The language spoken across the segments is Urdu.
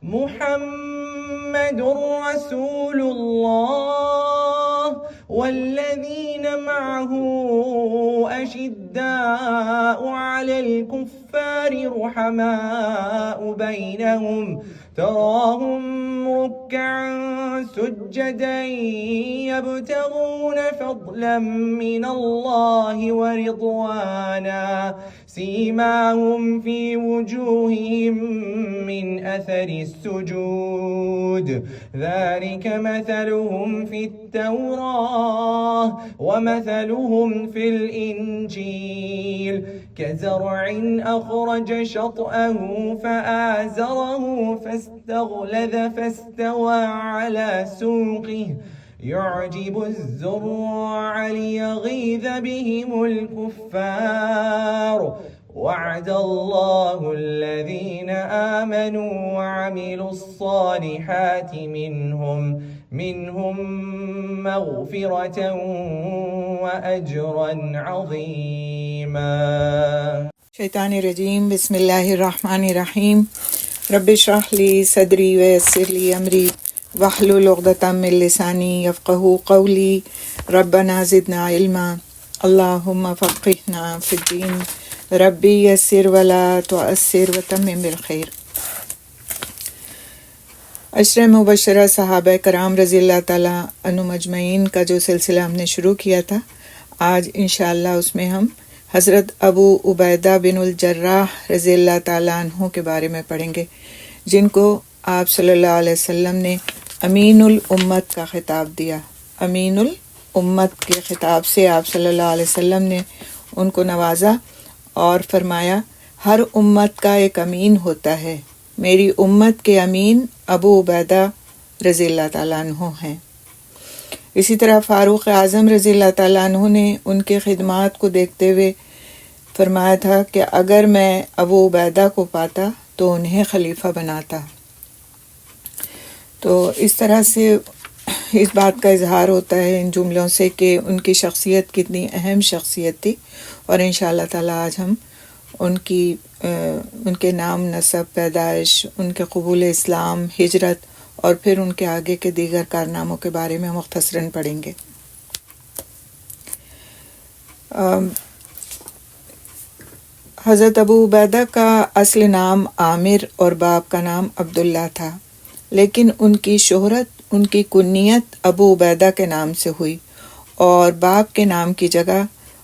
محمد رسول الله والذين معه أشداء على الكفار رحماء بينهم تراهم ركعا سجدا يبتغون فضلا من الله ورضوانا سيماهم في وجوههم من أثر السجود ذلك مثلهم في التوراة ومثلهم في الإنجيل كزرع أخرج شطأه فآزره فاستغلظ فاستوى على سوقه يعجب الزراع ليغيظ بهم الكفار وعد الله الذين آمنوا وعملوا الصالحات منهم مغفرة وأجرا عظيما. شیطان الرجیم. بسم اللہ الرحمن الرحیم. رب اشرح لی صدری ویسر لی امری واحلل عقدۃ من لسانی یفقہوا قولی. ربنا زدنا علما اللہم فقہنا فی الدین ربی یسر ولا تعسر وتمم بالخیر. عشر مبشرہ صحابہ کرام رضی اللہ تعالیٰ عنہم اجمعین کا جو سلسلہ ہم نے شروع کیا تھا، آج انشاءاللہ اس میں ہم حضرت ابو عبیدہ بن الجراح رضی اللہ تعالیٰ عنہ کے بارے میں پڑھیں گے، جن کو آپ صلی اللہ علیہ وسلم نے امین الامت کا خطاب دیا. امین الامت کے خطاب سے آپ صلی اللہ علیہ وسلم نے ان کو نوازا اور فرمایا، ہر امت کا ایک امین ہوتا ہے، میری امت کے امین ابو عبیدہ رضی اللہ تعالیٰ عنہ ہیں. اسی طرح فاروق اعظم رضی اللہ تعالیٰ عنہ نے ان کے خدمات کو دیکھتے ہوئے فرمایا تھا کہ اگر میں ابو عبیدہ کو پاتا تو انہیں خلیفہ بناتا. تو اس طرح سے اس بات کا اظہار ہوتا ہے ان جملوں سے کہ ان کی شخصیت کتنی اہم شخصیت تھی، اور انشاءاللہ تعالیٰ آج ہم ان کے نام، نسب، پیدائش، ان کے قبول اسلام، ہجرت اور پھر ان کے آگے کے دیگر کارناموں کے بارے میں مختصراً پڑھیں گے. حضرت ابو عبیدہ کا اصل نام عامر اور باپ کا نام عبداللہ تھا، لیکن ان کی شہرت ان کی کنیت ابو عبیدہ کے نام سے ہوئی، اور باپ کے نام کی جگہ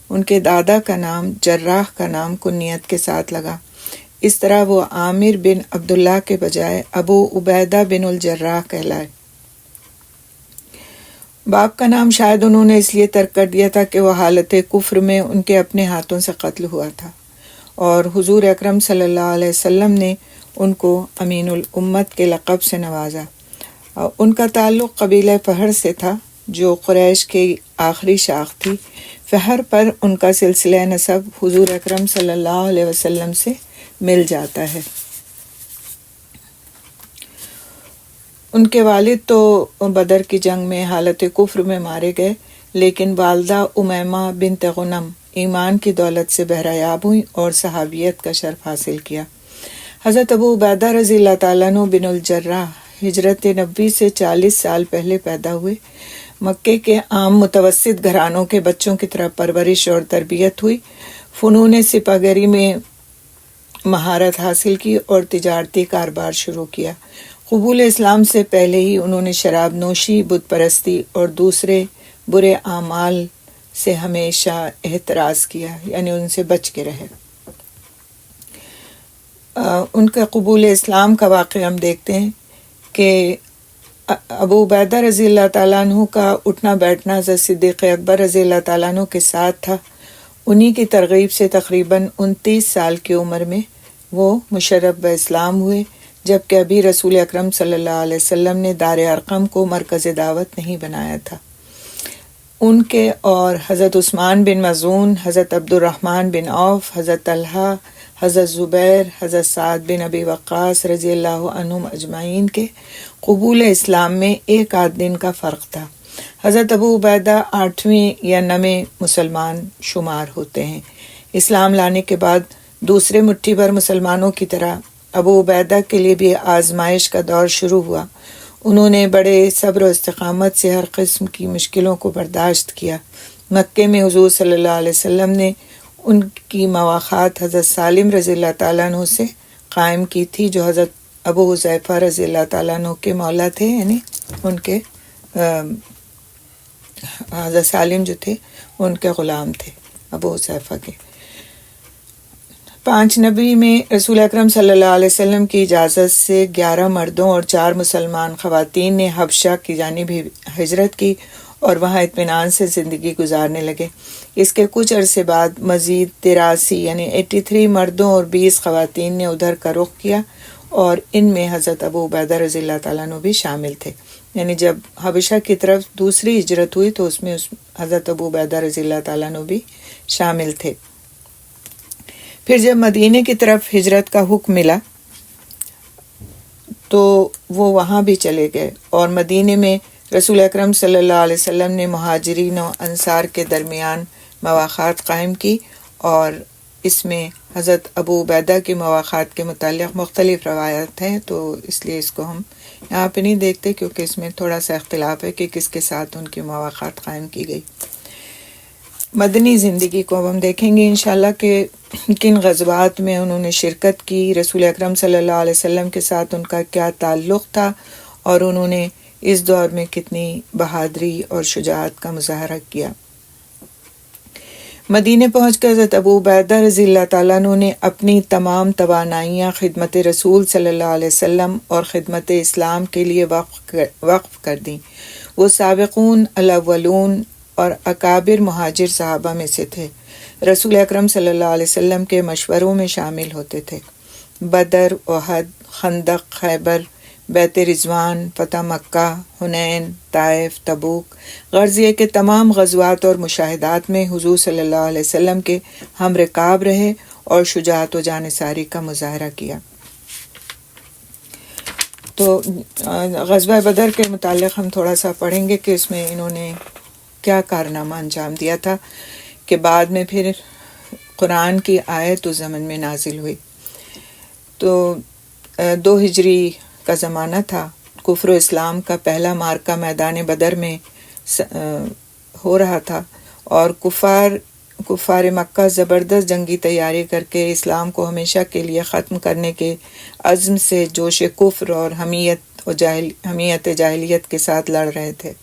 ان کے دادا کا نام جراح کا نام کنیت کے ساتھ لگا. اس طرح وہ عامر بن عبداللہ کے بجائے ابو عبیدہ بن الجراح کہلائے. باپ کا نام شاید انہوں نے اس لیے ترک کر دیا تھا کہ وہ حالت کفر میں ان کے اپنے ہاتھوں سے قتل ہوا تھا، اور حضور اکرم صلی اللہ علیہ وسلم نے ان کو امین الامت کے لقب سے نوازا. ان کا تعلق قبیلہ فہر سے تھا جو قریش کی آخری شاخ تھی. فہر پر ان کا سلسلہ نسب حضور اکرم صلی اللہ علیہ وسلم سے مل جاتا ہے. ان کے والد تو بدر کی جنگ میں حالت کفر میں مارے گئے، لیکن والدہ امیمہ بنت غنم ایمان کی دولت سے بہرایاب ہوئیں اور صحابیت کا شرف حاصل کیا. حضرت ابو عبیدہ رضی اللہ تعالیٰ عنہ بن الجراح ہجرت نبوی سے 40 سال پہلے پیدا ہوئے. مکے کے عام متوسط گھرانوں کے بچوں کی طرح پرورش اور تربیت ہوئی. فنون سپہ گری میں مہارت حاصل کی اور تجارتی کاروبار شروع کیا. قبول اسلام سے پہلے ہی انہوں نے شراب نوشی، بت پرستی اور دوسرے برے اعمال سے ہمیشہ احتراز کیا، یعنی ان سے بچ کے رہے. ان کے قبول اسلام کا واقعہ ہم دیکھتے ہیں کہ ابو عبیدہ رضی اللہ تعالیٰ عنہ کا اٹھنا بیٹھنا حضرت صدیق اکبر رضی اللہ تعالیٰ عنہ کے ساتھ تھا. انہی کی ترغیب سے تقریباً 29 سال کی عمر میں وہ مشرف اسلام ہوئے، جبکہ ابھی رسول اکرم صلی اللہ علیہ وسلم نے دار ارقم کو مرکز دعوت نہیں بنایا تھا. ان کے اور حضرت عثمان بن مظعون، حضرت عبد الرحمن بن عوف، حضرت طلحہ، حضرت زبیر، حضرت سعد بن ابی وقاص رضی اللہ عنہم اجمعین کے قبول اسلام میں 1 آدھ دن کا فرق تھا. حضرت ابو عبیدہ 8ویں یا 9ویں مسلمان شمار ہوتے ہیں. اسلام لانے کے بعد دوسرے مٹھی بھر مسلمانوں کی طرح ابو عبیدہ کے لیے بھی آزمائش کا دور شروع ہوا۔ انہوں نے بڑے صبر و استقامت سے ہر قسم کی مشکلوں کو برداشت کیا۔ مکے میں حضور صلی اللہ علیہ وسلم نے ان کی مواخات حضرت سالم رضی اللہ تعالیٰ عنہ سے قائم کی تھی، جو حضرت ابو حذیفہ رضی اللہ تعالیٰ عنہ کے مولا تھے، یعنی ان کے حضرت سالم جو تھے ان کے غلام تھے ابو حذیفہ کے۔ 5 نبی میں رسول اکرم صلی اللہ علیہ وسلم کی اجازت سے 11 مردوں اور 4 مسلمان خواتین نے حبشہ کی جانب ہجرت کی اور وہاں اطمینان سے زندگی گزارنے لگے۔ اس کے کچھ عرصے بعد مزید 83 یعنی 83 مردوں اور 20 خواتین نے ادھر کا رخ کیا، اور ان میں حضرت ابو عبیدہ رضی اللہ تعالیٰ عنہ بھی شامل تھے۔ یعنی جب حبشہ کی طرف دوسری ہجرت ہوئی تو اس میں حضرت ابو عبیدہ رضی اللہ تعالیٰ عنہ بھی شامل تھے۔ پھر جب مدینے کی طرف ہجرت کا حکم ملا تو وہ وہاں بھی چلے گئے، اور مدینے میں رسول اکرم صلی اللہ علیہ وسلم نے مہاجرین و انصار کے درمیان مواخات قائم کی، اور اس میں حضرت ابو عبیدہ کی مواخات کے متعلق مختلف روایات ہیں، تو اس لیے اس کو ہم یہاں پہ نہیں دیکھتے، کیونکہ اس میں تھوڑا سا اختلاف ہے کہ کس کے ساتھ ان کی مواخات قائم کی گئی۔ مدنی زندگی کو اب ہم دیکھیں گے انشاءاللہ کہ کن غزوات میں انہوں نے شرکت کی، رسول اکرم صلی اللہ علیہ وسلم کے ساتھ ان کا کیا تعلق تھا، اور انہوں نے اس دور میں کتنی بہادری اور شجاعت کا مظاہرہ کیا۔ مدینے پہنچ کر حضرت ابو عبیدہ رضی اللہ تعالیٰ عنہ نے اپنی تمام توانائیاں خدمت رسول صلی اللہ علیہ وسلم اور خدمت اسلام کے لیے وقف کر دیں۔ وہ سابقون الاولون اور اکابر مہاجر صحابہ میں سے تھے۔ رسول اکرم صلی اللہ علیہ وسلم کے مشوروں میں شامل ہوتے تھے۔ بدر، احد، خندق، خیبر، بیت رضوان، فتح مکہ، حنین، طائف، تبوک، غرض یہ کہ تمام غزوات اور مشاہدات میں حضور صلی اللہ علیہ وسلم کے ہم رکاب رہے اور شجاعت و جانثاری کا مظاہرہ کیا۔ تو غزوہ بدر کے متعلق ہم تھوڑا سا پڑھیں گے کہ اس میں انہوں نے کیا کارنامہ انجام دیا تھا، کہ بعد میں پھر قرآن کی آیت و زمن میں نازل ہوئی۔ تو 2 ہجری کا زمانہ تھا، کفر و اسلام کا پہلا معرکہ میدان بدر میں ہو رہا تھا، اور کفار مکہ زبردست جنگی تیاری کر کے اسلام کو ہمیشہ کے لیے ختم کرنے کے عزم سے جوش کفر اور حمیت جاہلیت کے ساتھ لڑ رہے تھے۔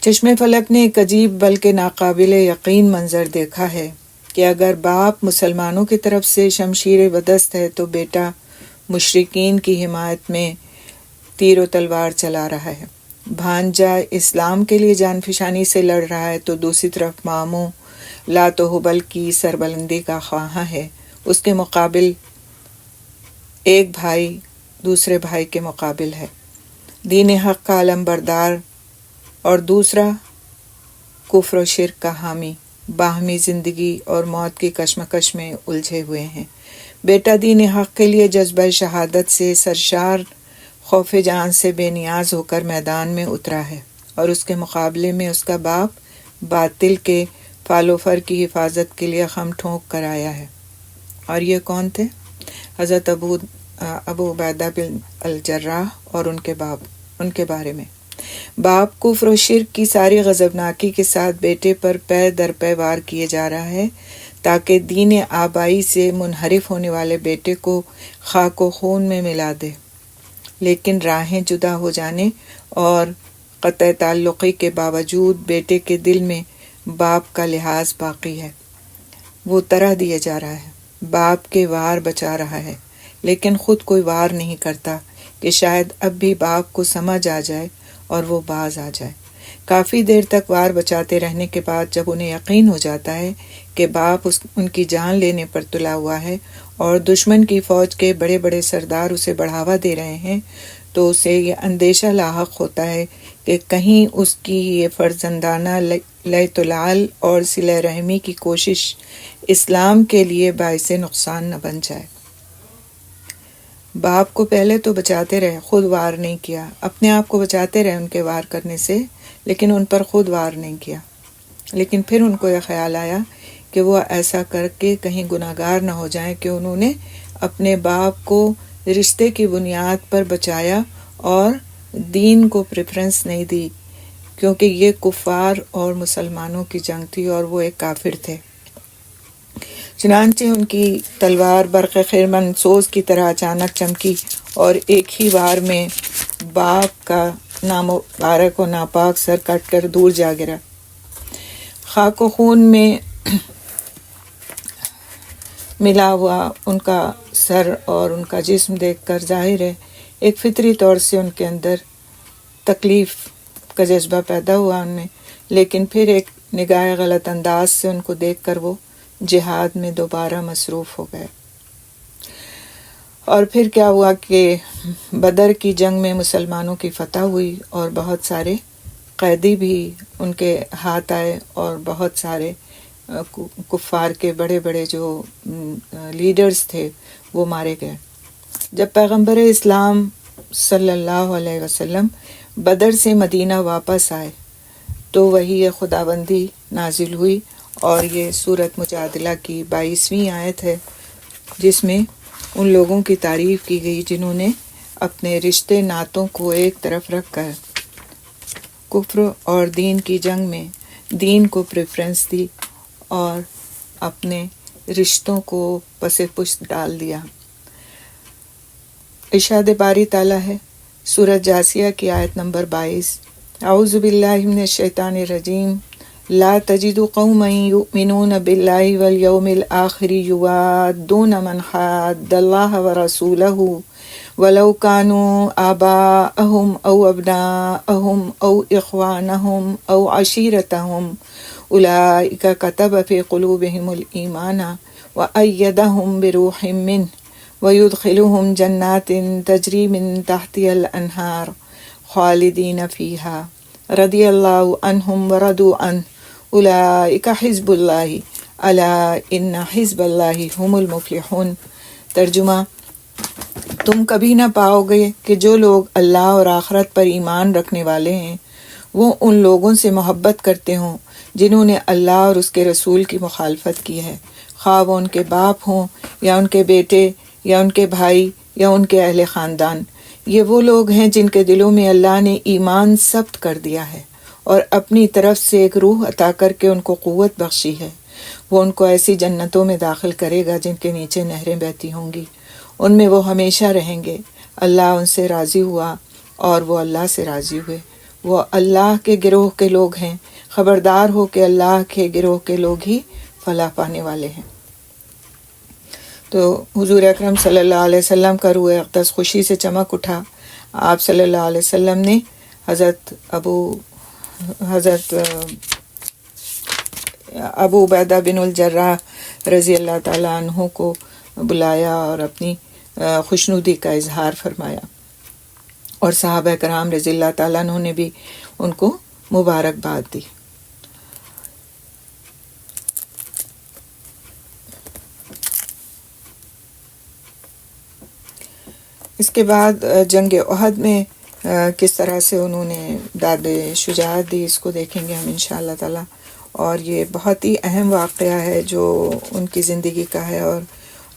چشم فلک نے ایک عجیب بلکہ ناقابل یقین منظر دیکھا ہے کہ اگر باپ مسلمانوں کی طرف سے شمشیر بدست ہے تو بیٹا مشرکین کی حمایت میں تیر و تلوار چلا رہا ہے، بھانجا اسلام کے لیے جان فشانی سے لڑ رہا ہے، تو دوسری طرف ماموں لات و حبل کی سربلندی کا خواہاں ہے۔ اس کے مقابل ایک بھائی دوسرے بھائی کے مقابل ہے، دین حق کا علم بردار، اور دوسرا کفر و شرک کا حامی، باہمی زندگی اور موت کی کشمکش میں الجھے ہوئے ہیں۔ بیٹا دین حق کے لیے جذبہ شہادت سے سرشار، خوف جان سے بے نیاز ہو کر میدان میں اترا ہے، اور اس کے مقابلے میں اس کا باپ باطل کے فال و فر کی حفاظت کے لیے خم ٹھونک کر آیا ہے۔ اور یہ کون تھے؟ حضرت ابو عبیدہ بن الجراح اور ان کے بارے میں۔ باپ کفر و شرک کی ساری غضبناکی کے ساتھ بیٹے پر پے در پے وار کیے جا رہا ہے، تاکہ دین آبائی سے منحرف ہونے والے بیٹے کو خاک و خون میں ملا دے۔ لیکن راہیں جدا ہو جانے اور قطع تعلقی کے باوجود بیٹے کے دل میں باپ کا لحاظ باقی ہے۔ وہ طرح دیا جا رہا ہے، باپ کے وار بچا رہا ہے، لیکن خود کوئی وار نہیں کرتا کہ شاید اب بھی باپ کو سمجھ آ جائے اور وہ باز آ جائے۔ کافی دیر تک وار بچاتے رہنے کے بعد جب انہیں یقین ہو جاتا ہے کہ باپ ان کی جان لینے پر تلا ہوا ہے اور دشمن کی فوج کے بڑے بڑے سردار اسے بڑھاوا دے رہے ہیں، تو اسے یہ اندیشہ لاحق ہوتا ہے کہ کہیں اس کی یہ فرزندانہ لیت العال اور صلہ رحمی کی کوشش اسلام کے لیے باعث نقصان نہ بن جائے۔ باپ کو پہلے تو بچاتے رہے، خود وار نہیں کیا، اپنے آپ کو بچاتے رہے ان کے وار کرنے سے، لیکن ان پر خود وار نہیں کیا۔ لیکن پھر ان کو یہ خیال آیا کہ وہ ایسا کر کے کہیں گناہگار نہ ہو جائیں کہ انہوں نے اپنے باپ کو رشتے کی بنیاد پر بچایا اور دین کو پریفرنس نہیں دی، کیونکہ یہ کفار اور مسلمانوں کی جنگ تھی اور وہ ایک کافر تھے۔ چنانچہ ان کی تلوار برق خرمن سوز کی طرح اچانک چمکی اور ایک ہی بار میں باپ کا نامبارک و ناپاک سر کٹ کر دور جا گرا۔ خاک و خون میں ملا ہوا ان کا سر اور ان کا جسم دیکھ کر ظاہر ہے ایک فطری طور سے ان کے اندر تکلیف کا جذبہ پیدا ہوا ان میں، لیکن پھر ایک نگاہ غلط انداز سے ان کو دیکھ کر وہ جہاد میں دوبارہ مصروف ہو گئے۔ اور پھر کیا ہوا کہ بدر کی جنگ میں مسلمانوں کی فتح ہوئی اور بہت سارے قیدی بھی ان کے ہاتھ آئے اور بہت سارے کفار کے بڑے بڑے جو لیڈرز تھے وہ مارے گئے۔ جب پیغمبر اسلام صلی اللہ علیہ وسلم بدر سے مدینہ واپس آئے تو وحی خداوندی نازل ہوئی اور یہ سورۃ مجادلہ کی 22ویں آیت ہے، جس میں ان لوگوں کی تعریف کی گئی جنہوں نے اپنے رشتے ناتوں کو ایک طرف رکھ کر کفر اور دین کی جنگ میں دین کو پریفرنس دی اور اپنے رشتوں کو پس پشت ڈال دیا۔ ارشاد باری تعالیٰ ہے سورۃ جاثیہ کی آیت نمبر 22، اعوذ باللہ من الشیطان الرجیم، لا تجد قوما یؤمنون باللہ والیوم الآخر یوادون من حاد اللہ ورسولہ ولو كانوا آباءهم او ابناءهم او اخوانهم او عشیرتهم اولئک كتب في قلوبهم الایمان وأیدهم بروح منه ويدخلهم جنات تجری من تحتها الانہار خالدین فیها رضی اللہ عنہم ورضوا عنہ اولئک حزب اللہ الا ان حزب اللہ هم المفلحون۔ ترجمہ، تم کبھی نہ پاؤ گے کہ جو لوگ اللہ اور آخرت پر ایمان رکھنے والے ہیں وہ ان لوگوں سے محبت کرتے ہوں جنہوں نے اللہ اور اس کے رسول کی مخالفت کی ہے، خواہ وہ ان کے باپ ہوں یا ان کے بیٹے یا ان کے بھائی یا ان کے اہل خاندان۔ یہ وہ لوگ ہیں جن کے دلوں میں اللہ نے ایمان ثبت کر دیا ہے اور اپنی طرف سے ایک روح عطا کر کے ان کو قوت بخشی ہے۔ وہ ان کو ایسی جنتوں میں داخل کرے گا جن کے نیچے نہریں بہتی ہوں گی، ان میں وہ ہمیشہ رہیں گے۔ اللہ ان سے راضی ہوا اور وہ اللہ سے راضی ہوئے۔ وہ اللہ کے گروہ کے لوگ ہیں، خبردار ہو کہ اللہ کے گروہ کے لوگ ہی فلاح پانے والے ہیں۔ تو حضور اکرم صلی اللہ علیہ وسلم کا روح اقدس خوشی سے چمک اٹھا۔ آپ صلی اللہ علیہ وسلم نے حضرت ابو عبیدہ بن الجراح رضی اللہ تعالیٰ عنہ کو بلایا اور اپنی خوشنودی کا اظہار فرمایا، اور صحابہ کرام رضی اللہ تعالیٰ عنہ نے بھی ان کو مبارکباد دی۔ اس کے بعد جنگ احد میں کس طرح سے انہوں نے داد شجاعت دی، اس کو دیکھیں گے ہم انشاءاللہ تعالی، اور یہ بہت ہی اہم واقعہ ہے جو ان کی زندگی کا ہے اور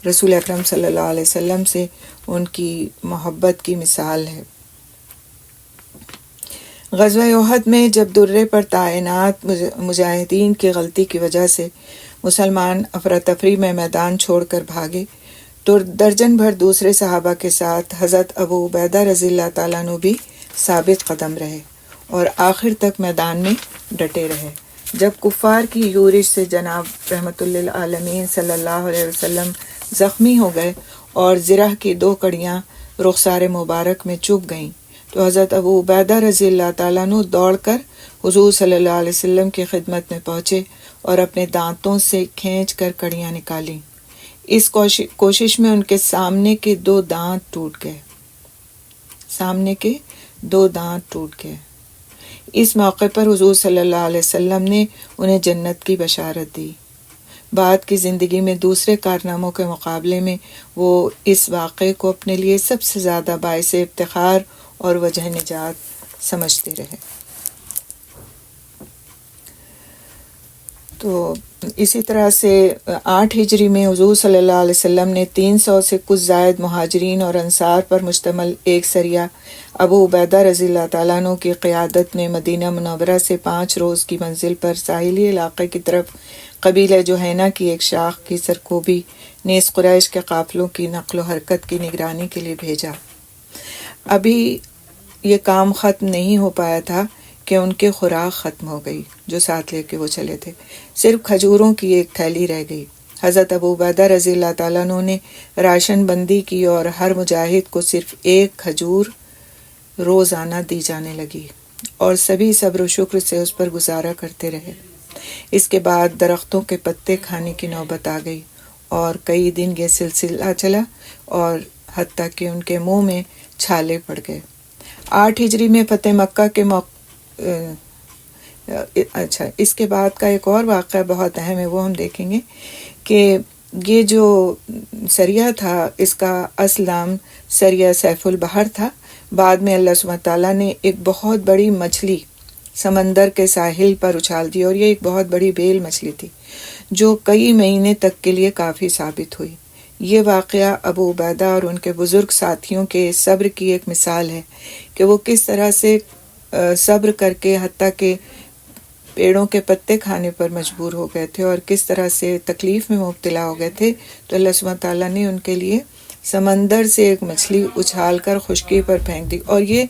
رسول اکرم صلی اللہ علیہ وسلم سے ان کی محبت کی مثال ہے۔ غزوہ احد میں جب درے پر تعینات مجاہدین کی غلطی کی وجہ سے مسلمان افراتفری میں میدان چھوڑ کر بھاگے تو درجن بھر دوسرے صحابہ کے ساتھ حضرت ابو عبیدہ رضی اللہ تعالیٰ عنہ بھی ثابت قدم رہے اور آخر تک میدان میں ڈٹے رہے۔ جب کفار کی یورش سے جناب رحمت للعالمین صلی اللہ علیہ وسلم زخمی ہو گئے اور زرہ کی 2 کڑیاں رخسار مبارک میں چبھ گئیں تو حضرت ابو عبیدہ رضی اللہ تعالیٰ عنہ دوڑ کر حضور صلی اللہ علیہ وسلم کی خدمت میں پہنچے اور اپنے دانتوں سے کھینچ کر کڑیاں نکالیں۔ اس کوشش میں ان کے سامنے کے 2 دانت ٹوٹ گئے۔ اس موقع پر حضور صلی اللہ علیہ وسلم نے انہیں جنت کی بشارت دی۔ بعد کی زندگی میں دوسرے کارناموں کے مقابلے میں وہ اس واقعے کو اپنے لیے سب سے زیادہ باعث افتخار اور وجہ نجات سمجھتے رہے۔ تو اسی طرح سے 8 ہجری میں حضور صلی اللہ علیہ وسلم نے 300 سے کچھ زائد مہاجرین اور انصار پر مشتمل ایک سریہ ابو عبیدہ رضی اللہ تعالیٰ عنہ کی قیادت میں مدینہ منورہ سے 5 روز کی منزل پر ساحلی علاقے کی طرف قبیلہ جوہینہ کی ایک شاخ کی سرکوبی نیز قریش کے قافلوں کی نقل و حرکت کی نگرانی کے لیے بھیجا۔ ابھی یہ کام ختم نہیں ہو پایا تھا کہ ان کے خوراک ختم ہو گئی جو ساتھ لے کے وہ چلے تھے، صرف کھجوروں کی ایک تھیلی رہ گئی۔ حضرت ابو عبیدہ رضی اللہ تعالیٰ عنہ نے راشن بندی کی اور ہر مجاہد کو صرف ایک کھجور روزانہ دی جانے لگی اور سبھی صبر و شکر سے اس پر گزارا کرتے رہے۔ اس کے بعد درختوں کے پتے کھانے کی نوبت آ گئی اور کئی دن یہ سلسلہ چلا اور حتیٰ کہ ان کے منہ میں چھالے پڑ گئے۔ 8 ہجری میں فتح مکہ کے اس کے بعد کا ایک اور واقعہ بہت اہم ہے، وہ ہم دیکھیں گے کہ یہ جو سریہ تھا اس کا اصل نام سریہ سیف البحر تھا۔ بعد میں اللہ سبحانہ تعالیٰ نے ایک بہت بڑی مچھلی سمندر کے ساحل پر اچھال دی اور یہ ایک بہت بڑی بیل مچھلی تھی جو کئی مہینے تک کے لیے کافی ثابت ہوئی۔ یہ واقعہ ابو عبیدہ اور ان کے بزرگ ساتھیوں کے صبر کی ایک مثال ہے کہ وہ کس طرح سے صبر کر کے حتیٰ کہ پیڑوں کے پتے کھانے پر مجبور ہو گئے تھے اور کس طرح سے تکلیف میں مبتلا ہو گئے تھے، تو اللہ سبحانہ تعالیٰ نے ان کے لیے سمندر سے ایک مچھلی اچھال کر خشکی پر پھینک دی۔ اور یہ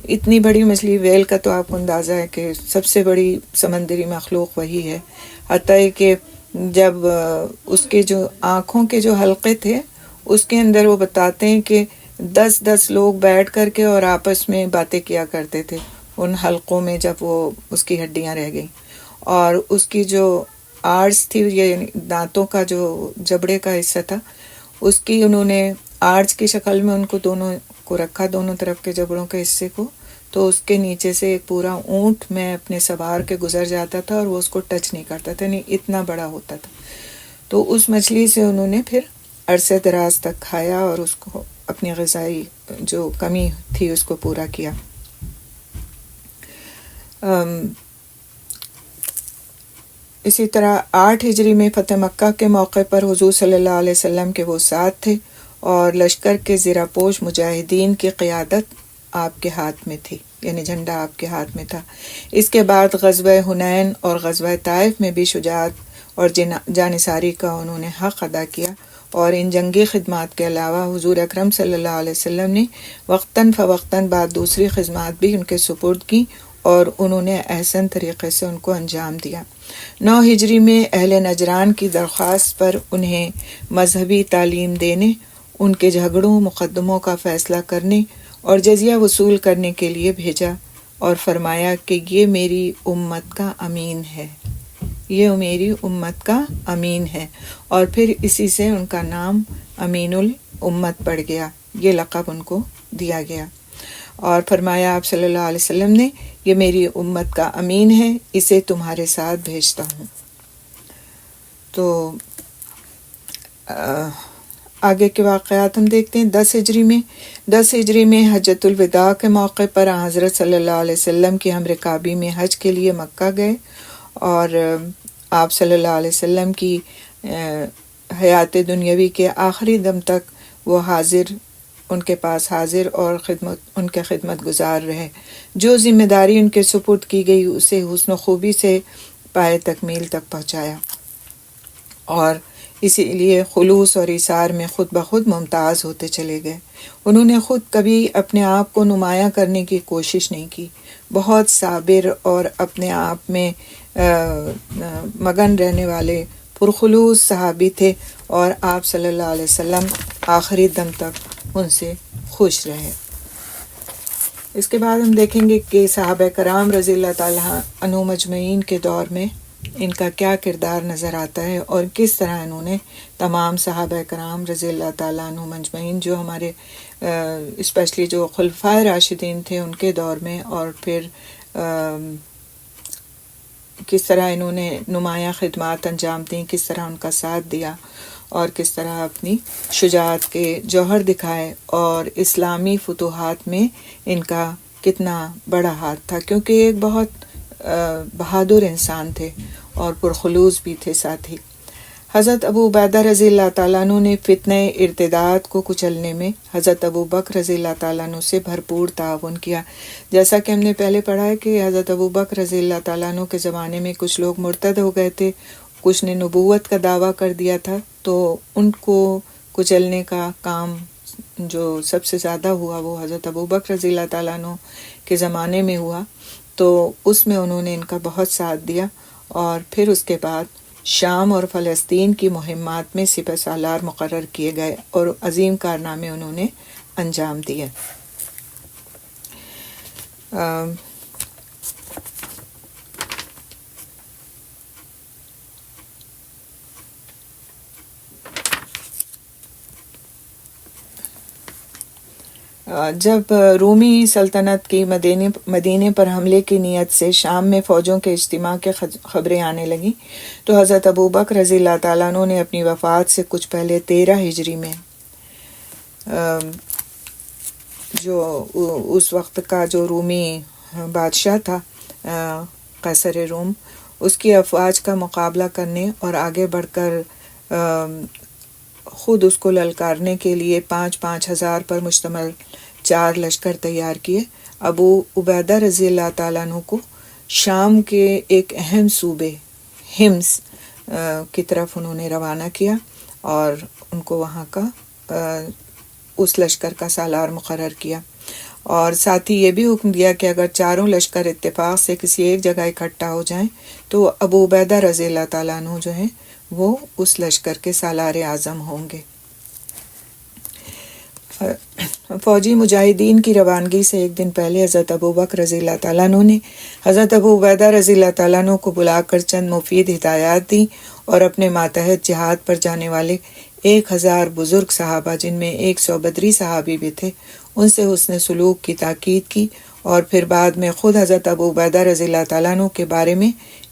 اتنی بڑی مچھلی، ویل کا تو آپ کو اندازہ ہے کہ سب سے بڑی سمندری مخلوق وہی ہے، حتیٰ کہ جب اس کے جو آنکھوں کے جو حلقے تھے اس کے اندر وہ بتاتے ہیں کہ 10 لوگ بیٹھ کر کے اور آپس میں باتیں کیا کرتے تھے ان حلقوں میں جب وہ اس کی ہڈیاں رہ گئیں، اور اس کی جو آرس تھی، یعنی دانتوں کا جو جبڑے کا حصہ تھا، اس کی انہوں نے آرچ کی شکل میں ان کو دونوں کو رکھا، دونوں طرف کے جبڑوں کے حصے کو، تو اس کے نیچے سے ایک پورا اونٹ میں اپنے سوار کے گزر جاتا تھا اور وہ اس کو ٹچ نہیں کرتا تھا، یعنی اتنا بڑا ہوتا تھا۔ تو اس مچھلی سے انہوں نے پھر عرصے دراز تک کھایا اور اس کو اپنی غذائی جو کمی تھی اس کو پورا کیا۔ اسی طرح 8 ہجری میں فتح مکہ کے موقع پر حضور صلی اللہ علیہ وسلم کے وہ ساتھ تھے اور لشکر کے زیرہ پوش مجاہدین کی قیادت آپ کے ہاتھ میں تھی، یعنی جھنڈا آپ کے ہاتھ میں تھا۔ اس کے بعد غزوہ حنین اور غزوہ طائف میں بھی شجاعت اور جانثاری کا انہوں نے حق ادا کیا، اور ان جنگی خدمات کے علاوہ حضور اکرم صلی اللہ علیہ وسلم نے وقتاً فوقتاً بعد دوسری خدمات بھی ان کے سپرد کی اور انہوں نے احسن طریقے سے ان کو انجام دیا۔ 9 ہجری میں اہل نجران کی درخواست پر انہیں مذہبی تعلیم دینے، ان کے جھگڑوں مقدموں کا فیصلہ کرنے اور جزیہ وصول کرنے کے لیے بھیجا اور فرمایا کہ یہ میری امت کا امین ہے، یہ میری امت کا امین ہے، اور پھر اسی سے ان کا نام امین الامت پڑ گیا، یہ لقب ان کو دیا گیا۔ اور فرمایا آپ صلی اللہ علیہ وسلم نے، یہ میری امت کا امین ہے، اسے تمہارے ساتھ بھیجتا ہوں۔ تو آگے کے واقعات ہم دیکھتے ہیں۔ 10 ہجری میں حجۃ الوداع کے موقع پر حضرت صلی اللہ علیہ وسلم کی ہم رکابی میں حج کے لیے مکہ گئے، اور آپ صلی اللہ علیہ وسلم کی حیات دنیاوی کے آخری دم تک وہ ان کے پاس حاضر اور ان کے خدمت گزار رہے۔ جو ذمہ داری ان کے سپرد کی گئی اسے حسن و خوبی سے پائے تکمیل تک پہنچایا، اور اسی لیے خلوص اور ایثار میں خود بخود ممتاز ہوتے چلے گئے۔ انہوں نے خود کبھی اپنے آپ کو نمایاں کرنے کی کوشش نہیں کی، بہت صابر اور اپنے آپ میں مگن رہنے والے پرخلوص صحابی تھے، اور آپ صلی اللہ علیہ وسلم آخری دم تک ان سے خوش رہے۔ اس کے بعد ہم دیکھیں گے کہ صحابہ کرام رضی اللہ تعالیٰ عنہ مجمعین کے دور میں ان کا کیا کردار نظر آتا ہے، اور کس طرح انہوں نے تمام صحابہ کرام رضی اللہ تعالیٰ عنہ مجمعین، جو ہمارے اسپیشلی جو خلفائے راشدین تھے ان کے دور میں، اور پھر کس طرح انہوں نے نمایاں خدمات انجام دیں، کس طرح ان کا ساتھ دیا، اور کس طرح اپنی شجاعت کے جوہر دکھائے، اور اسلامی فتوحات میں ان کا کتنا بڑا ہاتھ تھا، کیونکہ ایک بہت بہادر انسان تھے اور پرخلوص بھی تھے ساتھ ہی۔ حضرت ابو عبیدہ رضی اللہ تعالیٰ عنہ نے فتنہ ارتداد کو کچلنے میں حضرت ابو بکر رضی اللہ تعالیٰ عنہ سے بھرپور تعاون کیا۔ جیسا کہ ہم نے پہلے پڑھا ہے کہ حضرت ابو بکر رضی اللہ تعالیٰ عنہ کے زمانے میں کچھ لوگ مرتد ہو گئے تھے، کچھ نے نبوت کا دعویٰ کر دیا تھا، تو ان کو کچلنے کا کام جو سب سے زیادہ ہوا وہ حضرت ابو بکر رضی اللہ تعالیٰ عنہ کے زمانے میں ہوا، تو اس میں انہوں نے ان کا بہت ساتھ دیا، اور پھر اس کے بعد شام اور فلسطین کی مہمات میں سپہ سالار مقرر کیے گئے اور عظیم کارنامے انہوں نے انجام دیے۔ جب رومی سلطنت کی مدینے پر حملے کی نیت سے شام میں فوجوں کے اجتماع کے خبریں آنے لگیں تو حضرت ابو بکر رضی اللہ تعالیٰ عنہ نے اپنی وفات سے کچھ پہلے 13 ہجری میں جو اس وقت کا جو رومی بادشاہ تھا قیصر روم، اس کی افواج کا مقابلہ کرنے اور آگے بڑھ کر خود اس کو للکارنے کے لیے 5,000 ہزار پر مشتمل 4 لشکر تیار کیے۔ ابو عبیدہ رضی اللہ تعالیٰ عنہ کو شام کے ایک اہم صوبے ہمس کی طرف انہوں نے روانہ کیا اور ان کو وہاں کا اس لشکر کا سالار مقرر کیا، اور ساتھ ہی یہ بھی حکم دیا کہ اگر چاروں لشکر اتفاق سے کسی ایک جگہ اکٹھا ہو جائیں تو ابو عبیدہ رضی اللہ تعالیٰ عنہ جو ہیں وہ اس لشکر کے سالار اعظم ہوں گے۔ فوجی مجاہدین کی روانگی سے ایک دن پہلے حضرت ابو بکر رضی اللہ تعالیٰ عنہ نے حضرت ابو عبیدہ رضی اللہ تعالیٰ عنہ کو بلا کر چند مفید ہدایات دیں اور اپنے ماتحت جہاد پر جانے والے 1,000 بزرگ صحابہ، جن میں 100 بدری صحابی بھی تھے، ان سے حسن سلوک کی تاکید کی، اور پھر بعد میں خود حضرت ابو عبیدہ رضی اللہ تعالیٰ عنہ کے بارے میں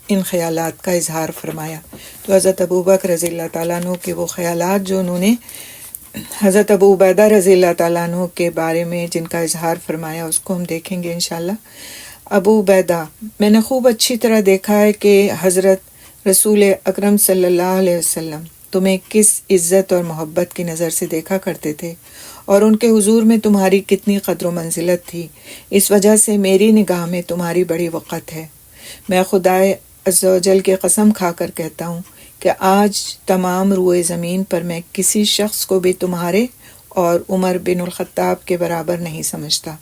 ان خیالات کا اظہار فرمایا۔ تو حضرت ابو بکر رضی اللہ تعالیٰ عنہ کے وہ خیالات جو انہوں نے حضرت ابو عبیدہ رضی اللہ تعالیٰ عنہ کے بارے میں جن کا اظہار فرمایا، اس کو ہم دیکھیں گے انشاءاللہ۔ ابو عبیدہ: میں نے خوب اچھی طرح دیکھا ہے کہ حضرت رسول اکرم صلی اللہ علیہ وسلم تمہیں کس عزت اور محبت کی نظر سے دیکھا کرتے تھے، اور ان کے حضور میں تمہاری کتنی قدر و منزلت تھی، اس وجہ سے میری نگاہ میں تمہاری بڑی وقت ہے۔ میں خدائے عز و جل کی قسم کھا کر کہتا ہوں کہ آج تمام روئے زمین پر میں کسی شخص کو بھی تمہارے اور عمر بن الخطاب کے برابر نہیں سمجھتا۔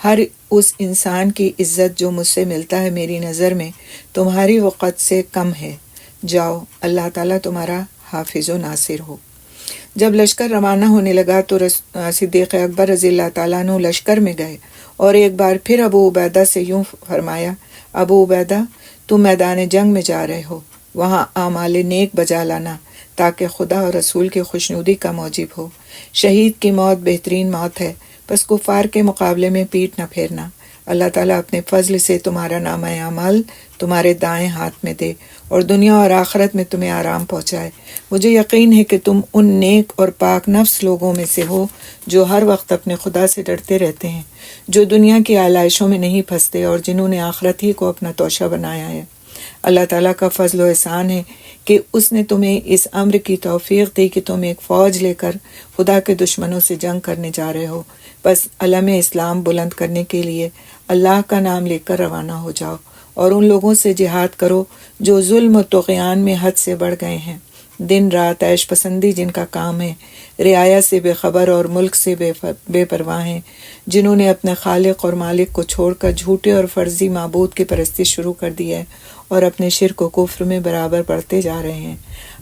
ہر اس انسان کی عزت جو مجھ سے ملتا ہے میری نظر میں تمہاری وقت سے کم ہے۔ جاؤ، اللہ تعالیٰ تمہارا حافظ و ناصر ہو۔ جب لشکر روانہ ہونے لگا تو صدیق اکبر رضی اللہ تعالیٰ عنہ لشکر میں گئے اور ایک بار پھر ابو عبیدہ سے یوں فرمایا: ابو عبیدہ، تم میدان جنگ میں جا رہے ہو، وہاں اعمال نیک بجا لانا تاکہ خدا اور رسول کی خوشنودی کا موجب ہو۔ شہید کی موت بہترین موت ہے، بس کفار کے مقابلے میں پیٹ نہ پھیرنا۔ اللہ تعالیٰ اپنے فضل سے تمہارا نامہ اعمال تمہارے دائیں ہاتھ میں دے اور دنیا اور آخرت میں تمہیں آرام پہنچائے۔ مجھے یقین ہے کہ تم ان نیک اور پاک نفس لوگوں میں سے ہو جو ہر وقت اپنے خدا سے ڈرتے رہتے ہیں، جو دنیا کی آلائشوں میں نہیں پھنستے اور جنہوں نے آخرت ہی کو اپنا توشہ بنایا ہے۔ اللہ تعالیٰ کا فضل و احسان ہے کہ اس نے تمہیں اس امر کی توفیق دی کہ تم ایک فوج لے کر خدا کے دشمنوں سے جنگ کرنے جا رہے ہو۔ بس علم اسلام بلند کرنے کے لیے اللہ کا نام لے کر روانہ ہو جاؤ اور ان لوگوں سے جہاد کرو جو ظلم و طغیان میں حد سے بڑھ گئے ہیں، دن رات عیش پسندی جن کا کام ہے، رعایا سے بے خبر اور ملک سے بے پرواہ ہیں، جنہوں نے اپنے خالق اور مالک کو چھوڑ کر جھوٹے اور فرضی معبود کی پرستی شروع کر دی ہے اور اپنے شرک و کفر میں برابر بڑھتے جا رہے ہیں۔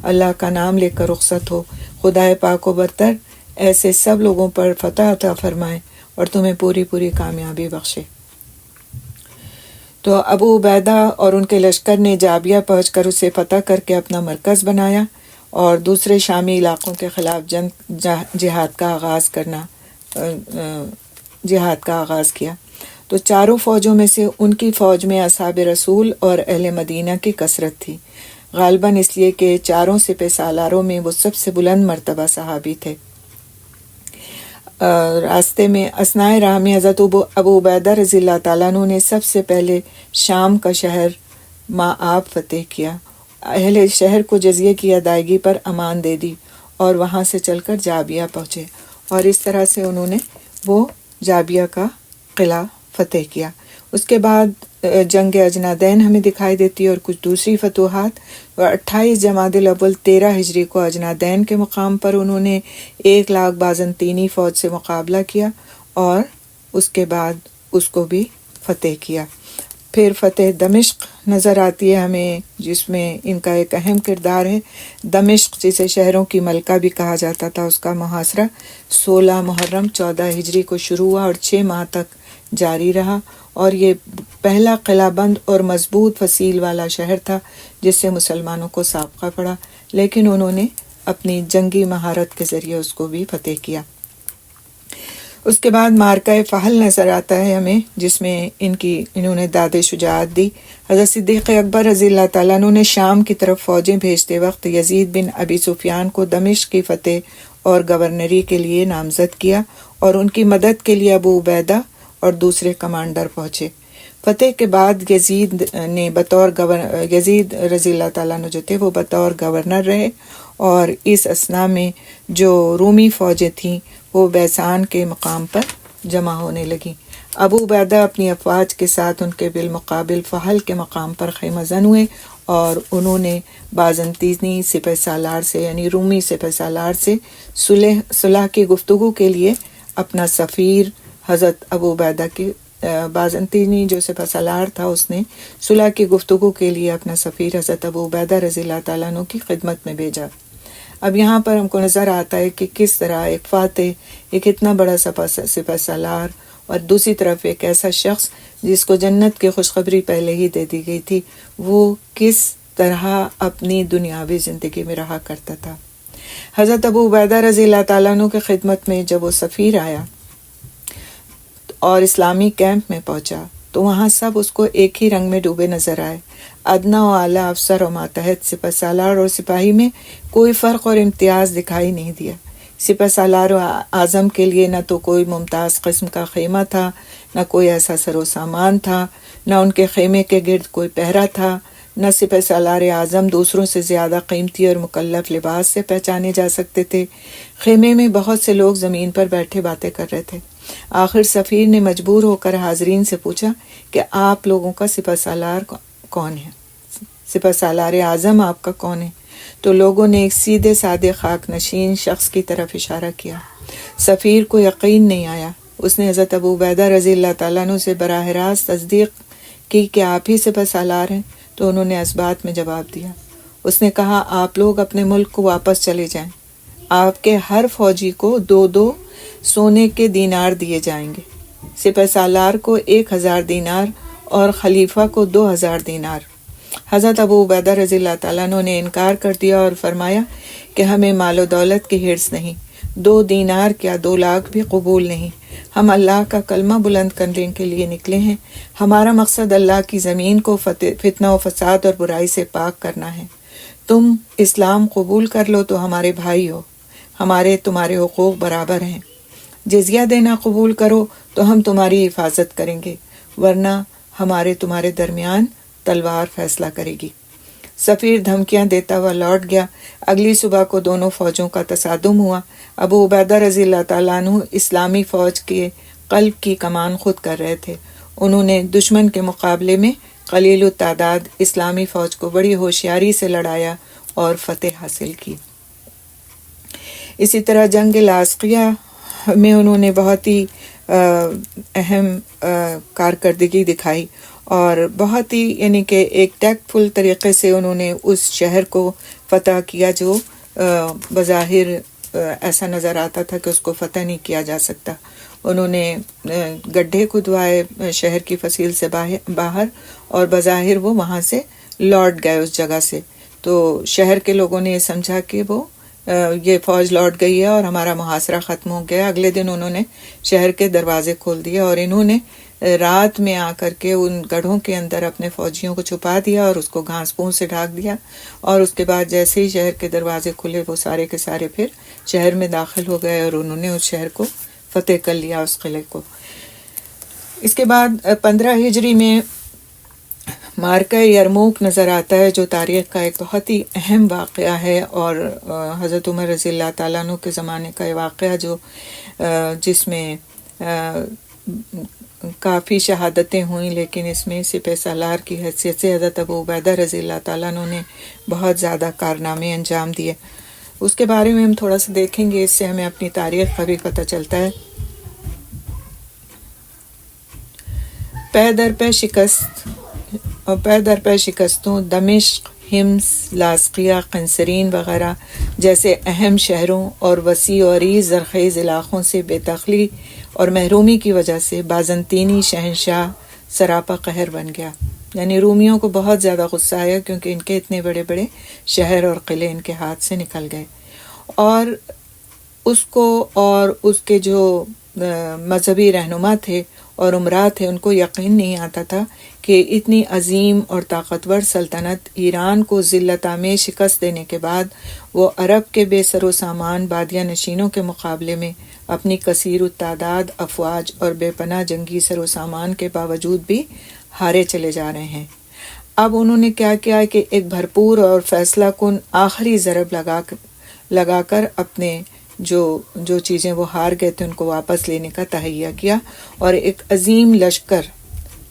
اللہ کا نام لے کر رخصت ہو، خدائے پاک و برتر ایسے سب لوگوں پر فتح عطا فرمائے اور تمہیں پوری کامیابی بخشے۔ تو ابو عبیدہ اور ان کے لشکر نے جابیہ پہنچ کر اسے فتح کر کے اپنا مرکز بنایا اور دوسرے شامی علاقوں کے خلاف جہاد کا آغاز کیا۔ تو چاروں فوجوں میں سے ان کی فوج میں اصحاب رسول اور اہل مدینہ کی کثرت تھی، غالباً اس لیے کہ چاروں سپہ سالاروں میں وہ سب سے بلند مرتبہ صحابی تھے۔ راستے میں اثنائے راہ میں حضرت ابو عبیدہ رضی اللہ تعالیٰ عنہ نے سب سے پہلے شام کا شہر مآب فتح کیا، اہل شہر کو جزیے کی ادائیگی پر امان دے دی اور وہاں سے چل کر جابیہ پہنچے، اور اس طرح سے انہوں نے وہ جابیہ کا قلعہ فتح کیا۔ اس کے بعد جنگ اجنادین ہمیں دکھائی دیتی ہے اور کچھ دوسری فتوحات۔ 28 جمادی الاول 13 ہجری کو اجنادین کے مقام پر انہوں نے 1,00,000 بازنطینی فوج سے مقابلہ کیا اور اس کے بعد اس کو بھی فتح کیا۔ پھر فتح دمشق نظر آتی ہے ہمیں، جس میں ان کا ایک اہم کردار ہے۔ دمشق جسے شہروں کی ملکہ بھی کہا جاتا تھا، اس کا محاصرہ 16 محرم 14 ہجری کو شروع ہوا اور 6 ماہ تک جاری رہا، اور یہ پہلا قلعہ بند اور مضبوط فصیل والا شہر تھا جس سے مسلمانوں کو سابقہ پڑا، لیکن انہوں نے اپنی جنگی مہارت کے ذریعے اس کو بھی فتح کیا۔ اس کے بعد مارکہ فحل نظر آتا ہے ہمیں، جس میں انہوں نے داد شجاعت دی۔ حضرت صدیق اکبر رضی اللہ تعالیٰ عنہ نے شام کی طرف فوجیں بھیجتے وقت یزید بن ابی سفیان کو دمشق کی فتح اور گورنری کے لیے نامزد کیا، اور ان کی مدد کے لیے ابو عبیدہ اور دوسرے کمانڈر پہنچے۔ فتح کے بعد یزید رضی اللہ تعالیٰ عنہ جو تھے وہ بطور گورنر رہے، اور اس اثناء میں جو رومی فوجیں تھیں وہ بیسان کے مقام پر جمع ہونے لگیں۔ ابو عبیدہ اپنی افواج کے ساتھ ان کے بالمقابل فحل کے مقام پر خیمہ زن ہوئے، اور انہوں نے بازنطینی سپہ سالار سے یعنی رومی سپہ سالار سے صلح کی گفتگو کے لیے اپنا سفیر حضرت ابو عبیدہ کی بازنطینی جو سپہ سالار تھا اس نے صلح کی گفتگو کے لیے اپنا سفیر حضرت ابو عبیدہ رضی اللہ تعالیٰ عنہ کی خدمت میں بھیجا۔ اب یہاں پر ہم کو نظر آتا ہے کہ کس طرح ایک فاتح، ایک اتنا بڑا سپہ سالار، اور دوسری طرف ایک ایسا شخص جس کو جنت کی خوشخبری پہلے ہی دے دی گئی تھی، وہ کس طرح اپنی دنیاوی زندگی میں رہا کرتا تھا۔ حضرت ابو عبیدہ رضی اللہ تعالیٰ عنہ کی خدمت میں جب وہ سفیر آیا اور اسلامی کیمپ میں پہنچا تو وہاں سب اس کو ایک ہی رنگ میں ڈوبے نظر آئے۔ ادنا و اعلیٰ افسر و ماتحت سپہ سالار اور سپاہی میں کوئی فرق اور امتیاز دکھائی نہیں دیا۔ سپہ سالار اعظم کے لیے نہ تو کوئی ممتاز قسم کا خیمہ تھا، نہ کوئی ایسا سر و سامان تھا، نہ ان کے خیمے کے گرد کوئی پہرا تھا، نہ سپہ سالار اعظم دوسروں سے زیادہ قیمتی اور مکلف لباس سے پہچانے جا سکتے تھے۔ خیمے میں بہت سے لوگ زمین پر بیٹھے باتیں کر رہے تھے۔ آخر سفیر نے مجبور ہو کر حاضرین سے پوچھا کہ آپ لوگوں کا سپہ سالار کون ہے؟ سپہ سالار اعظم آپ کا کون ہے؟ تو لوگوں نے ایک سیدھے سادے خاک نشین شخص کی طرف اشارہ کیا۔ سفیر کو یقین نہیں آیا۔ اس نے حضرت ابو عبیدہ رضی اللہ تعالیٰ عنہ سے براہ راست تصدیق کی کہ آپ ہی سپہ سالار ہیں، تو انہوں نے اس بات میں جواب دیا۔ اس نے کہا، آپ لوگ اپنے ملک کو واپس چلے جائیں، آپ کے ہر فوجی کو 2 سونے کے دینار دیے جائیں گے، سپہ سالار کو 1000 دینار اور خلیفہ کو 2000 دینار۔ حضرت ابو عبیدہ رضی اللہ تعالیٰ عنہ نے انکار کر دیا اور فرمایا کہ ہمیں مال و دولت کی حرص نہیں، 2 دینار کیا 2 لاکھ بھی قبول نہیں، ہم اللہ کا کلمہ بلند کرنے کے لیے نکلے ہیں، ہمارا مقصد اللہ کی زمین کو فتنہ و فساد اور برائی سے پاک کرنا ہے۔ تم اسلام قبول کر لو تو ہمارے بھائی ہو، ہمارے تمہارے حقوق برابر ہیں، جزیہ دینا قبول کرو تو ہم تمہاری حفاظت کریں گے، ورنہ ہمارے تمہارے درمیان تلوار فیصلہ کرے گی۔ سفیر دھمکیاں دیتا ہوا لوٹ گیا۔ اگلی صبح کو دونوں فوجوں کا تصادم ہوا۔ ابو عبیدہ رضی اللہ تعالیٰ عنہ اسلامی فوج کے قلب کی کمان خود کر رہے تھے۔ انہوں نے دشمن کے مقابلے میں قلیل التعداد اسلامی فوج کو بڑی ہوشیاری سے لڑایا اور فتح حاصل کی۔ اسی طرح جنگ لاذقیہ میں انہوں نے بہت ہی اہم کارکردگی دکھائی اور بہت ہی یعنی کہ ایک ٹیکٹ فل طریقے سے انہوں نے اس شہر کو فتح کیا جو بظاہر ایسا نظر آتا تھا کہ اس کو فتح نہیں کیا جا سکتا۔ انہوں نے گڈھے کھدوائے شہر کی فصیل سے باہر، اور بظاہر وہ وہاں سے لوٹ گئے اس جگہ سے، تو شہر کے لوگوں نے یہ سمجھا کہ وہ یہ فوج لوٹ گئی ہے اور ہمارا محاصرہ ختم ہو گیا۔ اگلے دن انہوں نے شہر کے دروازے کھول دیے اور انہوں نے رات میں آ کر کے ان گڑھوں کے اندر اپنے فوجیوں کو چھپا دیا اور اس کو گھاس پھوس سے ڈھانک دیا، اور اس کے بعد جیسے ہی شہر کے دروازے کھلے وہ سارے کے سارے پھر شہر میں داخل ہو گئے اور انہوں نے اس شہر کو فتح کر لیا اس قلعے کو۔ اس کے بعد 15 ہجری میں معرکہ یرموک نظر آتا ہے، جو تاریخ کا ایک بہت ہی اہم واقعہ ہے، اور حضرت عمر رضی اللہ تعالیٰ عنہ کے زمانے کا یہ واقعہ جو جس میں کافی شہادتیں ہوئیں، لیکن اس میں سپہ سالار کی حیثیت سے حضرت ابو عبیدہ رضی اللہ تعالیٰ عنہ نے بہت زیادہ کارنامے انجام دیے۔ اس کے بارے میں ہم تھوڑا سا دیکھیں گے، اس سے ہمیں اپنی تاریخ کا بھی پتہ چلتا ہے۔ پے در پے شکستوں دمشق، حمص، لاذقیہ، قنسرین وغیرہ جیسے اہم شہروں اور وسیع و عریض زرخیز علاقوں سے بے دخلی اور محرومی کی وجہ سے بازنطینی شہنشاہ سراپا قہر بن گیا۔ یعنی رومیوں کو بہت زیادہ غصہ آیا، کیونکہ ان کے اتنے بڑے بڑے شہر اور قلعے ان کے ہاتھ سے نکل گئے، اور اس کو اور اس کے جو مذہبی رہنما تھے اور امراء تھے، ان کو یقین نہیں آتا تھا کہ اتنی عظیم اور طاقتور سلطنت ایران کو ذلت آمیز شکست دینے کے بعد وہ عرب کے بے سر و سامان بادیہ نشینوں کے مقابلے میں اپنی کثیر التعداد افواج اور بے پناہ جنگی سر و سامان کے باوجود بھی ہارے چلے جا رہے ہیں۔ اب انہوں نے کیا کیا کہ ایک بھرپور اور فیصلہ کن آخری ضرب لگا کر اپنے جو چیزیں وہ ہار گئے تھے ان کو واپس لینے کا تہیہ کیا، اور ایک عظیم لشکر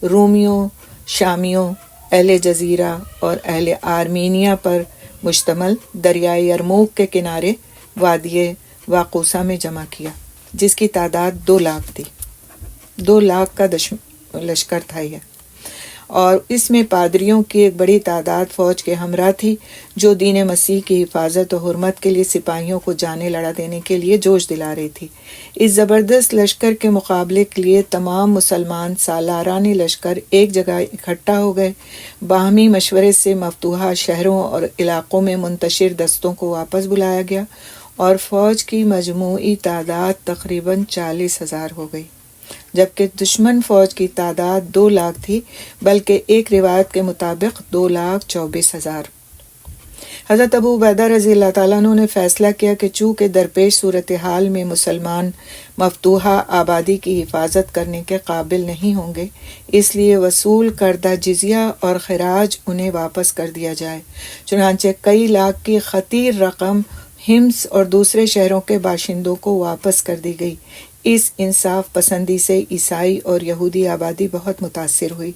رومیوں، شامیوں، اہل جزیرہ اور اہل آرمینیا پر مشتمل دریائے یرموک کے کنارے وادی واقوسا میں جمع کیا، جس کی تعداد 2 لاکھ تھی۔ 2 لاکھ کا لشکر تھا یہ، اور اس میں پادریوں کی ایک بڑی تعداد فوج کے ہمراہ تھی، جو دین مسیح کی حفاظت و حرمت کے لیے سپاہیوں کو جانے لڑا دینے کے لیے جوش دلا رہی تھی۔ اس زبردست لشکر کے مقابلے کے لیے تمام مسلمان سالاران لشکر ایک جگہ اکٹھا ہو گئے۔ باہمی مشورے سے مفتوحہ شہروں اور علاقوں میں منتشر دستوں کو واپس بلایا گیا، اور فوج کی مجموعی تعداد تقریباً 40,000 ہو گئی، جبکہ دشمن فوج کی تعداد 2 لاکھ تھی، بلکہ ایک روایت کے مطابق 2,24,000۔ حضرت ابو عبیدہ رضی اللہ تعالیٰ عنہ نے فیصلہ کیا کہ چونکہ درپیش صورتحال میں مسلمان مفتوحہ آبادی کی حفاظت کرنے کے قابل نہیں ہوں گے، اس لیے وصول کردہ جزیہ اور خراج انہیں واپس کر دیا جائے۔ چنانچہ کئی لاکھ کی خطیر رقم حمص اور دوسرے شہروں کے باشندوں کو واپس کر دی گئی۔ اس انصاف پسندی سے عیسائی اور یہودی آبادی بہت متاثر ہوئی،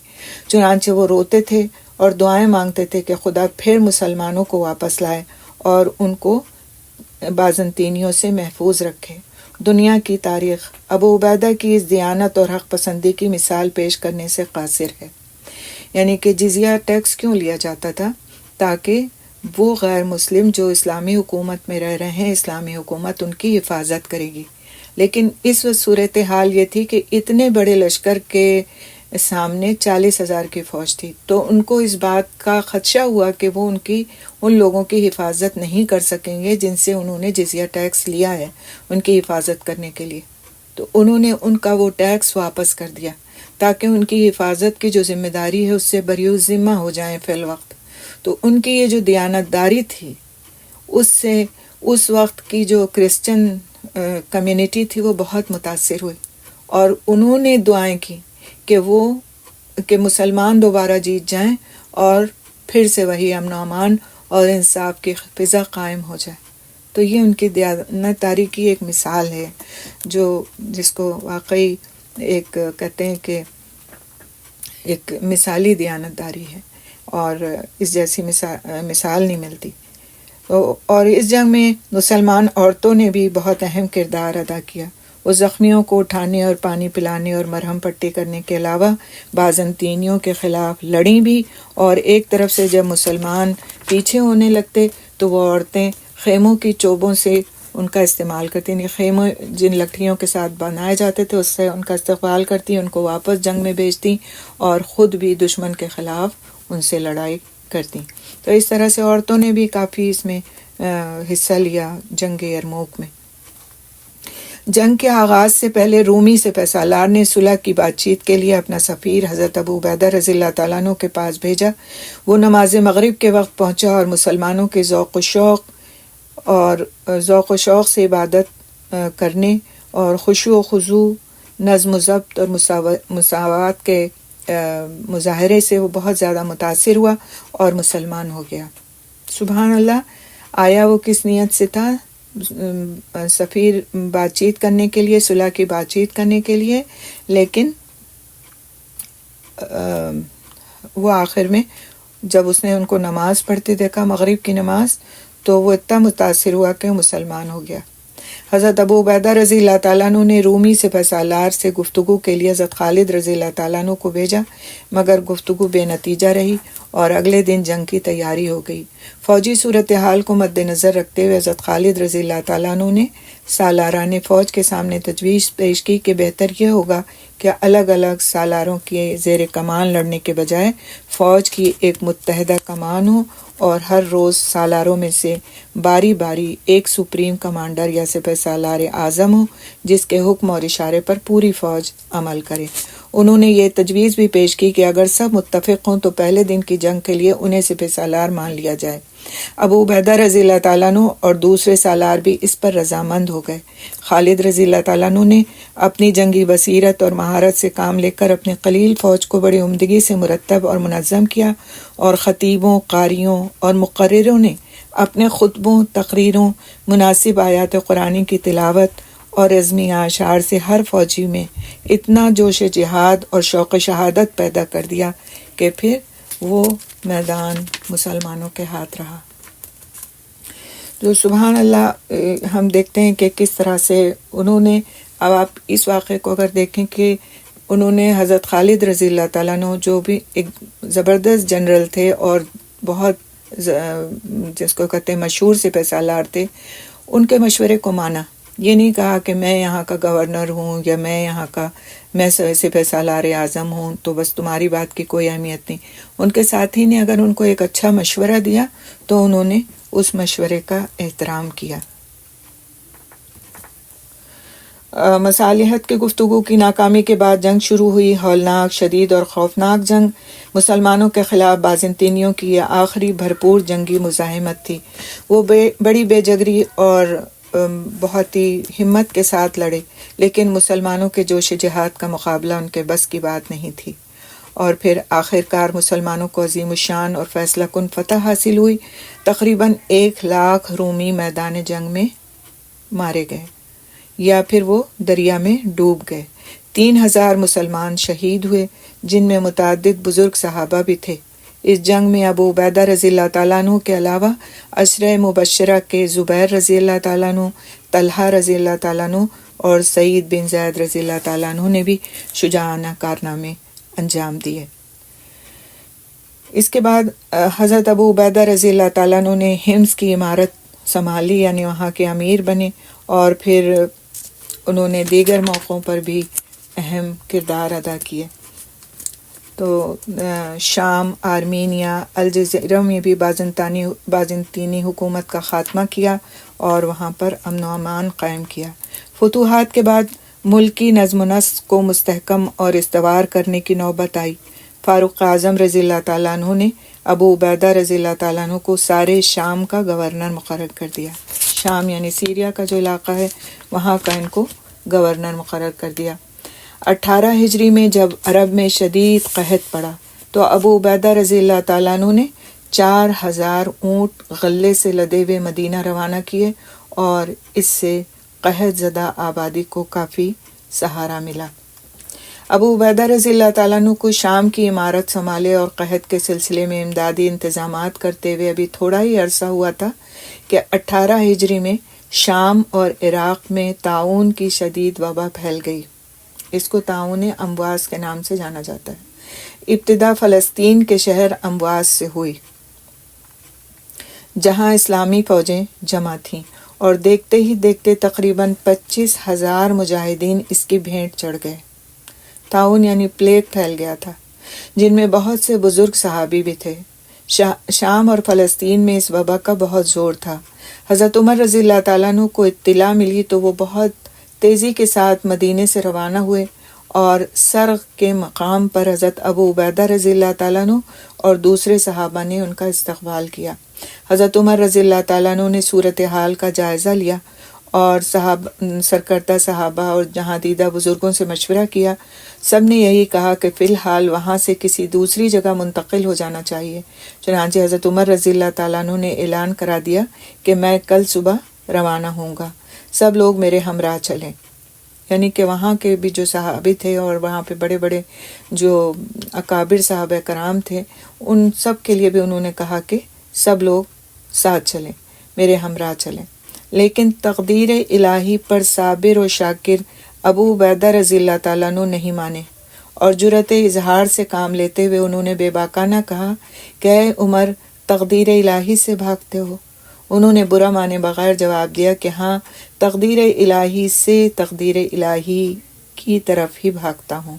چنانچہ وہ روتے تھے اور دعائیں مانگتے تھے کہ خدا پھر مسلمانوں کو واپس لائے اور ان کو بازنطینیوں سے محفوظ رکھے۔ دنیا کی تاریخ ابو عبیدہ کی اس دیانت اور حق پسندی کی مثال پیش کرنے سے قاصر ہے۔ یعنی کہ جزیہ ٹیکس کیوں لیا جاتا تھا؟ تاکہ وہ غیر مسلم جو اسلامی حکومت میں رہ رہے ہیں، اسلامی حکومت ان کی حفاظت کرے گی۔ لیکن اس وقت صورتحال یہ تھی کہ اتنے بڑے لشکر کے سامنے 40,000 کی فوج تھی، تو ان کو اس بات کا خدشہ ہوا کہ وہ ان لوگوں کی حفاظت نہیں کر سکیں گے جن سے انہوں نے جزیہ ٹیکس لیا ہے ان کی حفاظت کرنے کے لیے۔ تو انہوں نے ان کا وہ ٹیکس واپس کر دیا تاکہ ان کی حفاظت کی جو ذمہ داری ہے اس سے بری ذمہ ہو جائیں فی الوقت۔ تو ان کی یہ جو دیانتداری تھی، اس سے اس وقت کی جو کرسچن کمیونٹی تھی وہ بہت متاثر ہوئی، اور انہوں نے دعائیں کی کہ مسلمان دوبارہ جیت جائیں اور پھر سے وہی امن و امان اور انصاف کی فضا قائم ہو جائے۔ تو یہ ان کی دیانتداری کی ایک مثال ہے، جس کو واقعی ایک کہتے ہیں کہ ایک مثالی دیانتداری ہے، اور اس جیسی مثال نہیں ملتی۔ اور اس جنگ میں مسلمان عورتوں نے بھی بہت اہم کردار ادا کیا۔ وہ زخمیوں کو اٹھانے اور پانی پلانے اور مرہم پٹی کرنے کے علاوہ بازنطینیوں کے خلاف لڑیں بھی، اور ایک طرف سے جب مسلمان پیچھے ہونے لگتے تو وہ عورتیں خیموں کی چوبوں سے ان کا استعمال کرتی، یعنی خیموں جن لکڑیوں کے ساتھ بنائے جاتے تھے اس سے ان کا استقبال کرتی، ان کو واپس جنگ میں بھیجتی، اور خود بھی دشمن کے خلاف ان سے لڑائی کرتی۔ تو اس طرح سے عورتوں نے بھی کافی اس میں حصہ لیا جنگ یرموک میں۔ جنگ کے آغاز سے پہلے رومی سپہ سالار نے صلح کی بات چیت کے لیے اپنا سفیر حضرت ابو عبیدہ رضی اللہ تعالیٰ عنہ کے پاس بھیجا۔ وہ نماز مغرب کے وقت پہنچا اور مسلمانوں کے ذوق و شوق سے عبادت کرنے اور خشوع و خضوع، نظم و ضبط اور مساوات کے مظاہرے سے وہ بہت زیادہ متاثر ہوا اور مسلمان ہو گیا۔ سبحان اللہ، آیا وہ کس نیت سے تھا؟ سفیر بات چیت کرنے کے لیے، صلح کی بات چیت کرنے کے لیے، لیکن وہ آخر میں جب اس نے ان کو نماز پڑھتے دیکھا، مغرب کی نماز، تو وہ اتنا متاثر ہوا کہ وہ مسلمان ہو گیا۔ حضرت ابو عبیدہ رضی اللہ تعالیٰ عنہ نے رومی سپہ سالار سے گفتگو کے لیے حضرت خالد رضی اللہ تعالیٰ عنہ کو بھیجا، مگر گفتگو بے نتیجہ رہی اور اگلے دن جنگ کی تیاری ہو گئی۔ فوجی صورتحال کو مد نظر رکھتے ہوئے حضرت خالد رضی اللہ تعالیٰ عنہ نے سالاران فوج کے سامنے تجویز پیش کی کہ بہتر یہ ہوگا کہ الگ الگ سالاروں کے زیر کمان لڑنے کے بجائے فوج کی ایک متحدہ کمان ہو اور ہر روز سالاروں میں سے باری باری ایک سپریم کمانڈر یا سپہ سالار اعظم ہو جس کے حکم اور اشارے پر پوری فوج عمل کرے۔ انہوں نے یہ تجویز بھی پیش کی کہ اگر سب متفق ہوں تو پہلے دن کی جنگ کے لیے انہیں سپہ سالار مان لیا جائے۔ ابو عبیدہ رضی اللہ تعالیٰ عنہ اور دوسرے سالار بھی اس پر رضامند ہو گئے۔ خالد رضی اللہ تعالیٰ عنہ نے اپنی جنگی بصیرت اور مہارت سے کام لے کر اپنی قلیل فوج کو بڑی عمدگی سے مرتب اور منظم کیا، اور خطیبوں، قاریوں اور مقرروں نے اپنے خطبوں، تقریروں، مناسب آیات قرآن کی تلاوت اور عزمی اعشار سے ہر فوجی میں اتنا جوش جہاد اور شوق شہادت پیدا کر دیا کہ پھر وہ میدان مسلمانوں کے ہاتھ رہا۔ تو سبحان اللہ، ہم دیکھتے ہیں کہ کس طرح سے انہوں نے، اب آپ اس واقعے کو اگر دیکھیں کہ انہوں نے حضرت خالد رضی اللہ تعالیٰ عنہ جو بھی ایک زبردست جنرل تھے اور بہت جس کو کہتے ہیں مشہور سپہ سالار تھے، ان کے مشورے کو مانا۔ یہ نہیں کہا کہ میں یہاں کا گورنر ہوں یا میں سپہ سالار اعظم ہوں تو بس تمہاری بات کی کوئی اہمیت نہیں۔ ان کے ساتھی نے اگر ان کو ایک اچھا مشورہ دیا تو انہوں نے اس مشورے کا احترام کیا۔ مصالحت کی گفتگو کی ناکامی کے بعد جنگ شروع ہوئی۔ ہولناک، شدید اور خوفناک جنگ مسلمانوں کے خلاف بازنطینیوں کی یہ آخری بھرپور جنگی مزاحمت تھی۔ وہ بڑی بے جگری اور بہت ہی ہمت کے ساتھ لڑے، لیکن مسلمانوں کے جوش جہاد کا مقابلہ ان کے بس کی بات نہیں تھی، اور پھر آخرکار مسلمانوں کو عظیم الشان اور فیصلہ کن فتح حاصل ہوئی۔ تقریباً 1,00,000 رومی میدان جنگ میں مارے گئے یا پھر وہ دریا میں ڈوب گئے۔ 3,000 مسلمان شہید ہوئے، جن میں متعدد بزرگ صحابہ بھی تھے۔ اس جنگ میں ابو عبیدہ رضی اللہ تعالیٰ عنہ کے علاوہ عشرہ مبشرہ کے زبیر رضی اللہ تعالیٰ عنہ، طلحہ رضی اللہ تعالیٰ عنہ اور سعید بن زید رضی اللہ تعالیٰ عنہ نے بھی شجاعانہ کارنامے انجام دیے۔ اس کے بعد حضرت ابو عبیدہ رضی اللہ تعالیٰ عنہ نے حمص کی عمارت سنبھالی، یعنی وہاں کے امیر بنے، اور پھر انہوں نے دیگر موقعوں پر بھی اہم کردار ادا کیے۔ تو شام، آرمینیا، الجزیرہ میں بھی بازنطینی حکومت کا خاتمہ کیا اور وہاں پر امن و امان قائم کیا۔ فتوحات کے بعد ملکی نظم و نسق کو مستحکم اور استوار کرنے کی نوبت آئی۔ فاروق اعظم رضی اللہ تعالیٰ عنہ نے ابو عبیدہ رضی اللہ تعالیٰ عنہ کو سارے شام کا گورنر مقرر کر دیا۔ شام یعنی سیریا کا جو علاقہ ہے وہاں کا ان کو گورنر مقرر کر دیا۔ 18 ہجری میں جب عرب میں شدید قحط پڑا تو ابو عبیدہ رضی اللہ تعالیٰ عنہ نے 4,000 اونٹ غلے سے لدے ہوئے مدینہ روانہ کیے، اور اس سے قحط زدہ آبادی کو کافی سہارا ملا۔ ابو عبیدہ رضی اللہ تعالیٰ عنہ کو شام کی عمارت سنبھالے اور قحط کے سلسلے میں امدادی انتظامات کرتے ہوئے ابھی تھوڑا ہی عرصہ ہوا تھا کہ 18 ہجری میں شام اور عراق میں طاعون کی شدید وبا پھیل گئی۔ اس کو طاعون امواس کے نام سے جانا جاتا ہے۔ ابتدا فلسطین کے شہر امواس سے ہوئی، جہاں اسلامی فوجیں جمع تھیں، اور دیکھتے ہی دیکھتے تقریباً 25,000 مجاہدین اس کی بھینٹ چڑھ گئے۔ طاعون یعنی پلیگ پھیل گیا تھا، جن میں بہت سے بزرگ صحابی بھی تھے۔ شام اور فلسطین میں اس وبا کا بہت زور تھا۔ حضرت عمر رضی اللہ تعالیٰ عنہ کو اطلاع ملی تو وہ بہت تیزی کے ساتھ مدینے سے روانہ ہوئے، اور سرغ کے مقام پر حضرت ابو عبیدہ رضی اللہ تعالیٰ عنہ اور دوسرے صحابہ نے ان کا استقبال کیا۔ حضرت عمر رضی اللہ تعالیٰ عنہ نے صورتحال کا جائزہ لیا اور سرکردہ صحابہ اور جہاں دیدہ بزرگوں سے مشورہ کیا، سب نے یہی کہا کہ فی الحال وہاں سے کسی دوسری جگہ منتقل ہو جانا چاہیے۔ چنانچہ حضرت عمر رضی اللہ تعالیٰ عنہ نے اعلان کرا دیا کہ میں کل صبح روانہ ہوں گا، سب لوگ میرے ہمراہ چلیں۔ یعنی کہ وہاں کے بھی جو صحابی تھے اور وہاں پہ بڑے بڑے جو اکابر صحابہ کرام تھے، ان سب کے لیے بھی انہوں نے کہا کہ سب لوگ ساتھ چلیں، میرے ہمراہ چلیں۔ لیکن تقدیر الہی پر صابر و شاکر ابو عبیدہ رضی اللہ تعالیٰ عنہ نہیں مانے، اور جرأت اظہار سے کام لیتے ہوئے انہوں نے بے باکانہ کہا کہ اے عمر، تقدیر الہی سے بھاگتے ہو؟ انہوں نے برا مانے بغیر جواب دیا کہ ہاں، تقدیر الہی سے تقدیر الہی کی طرف ہی بھاگتا ہوں۔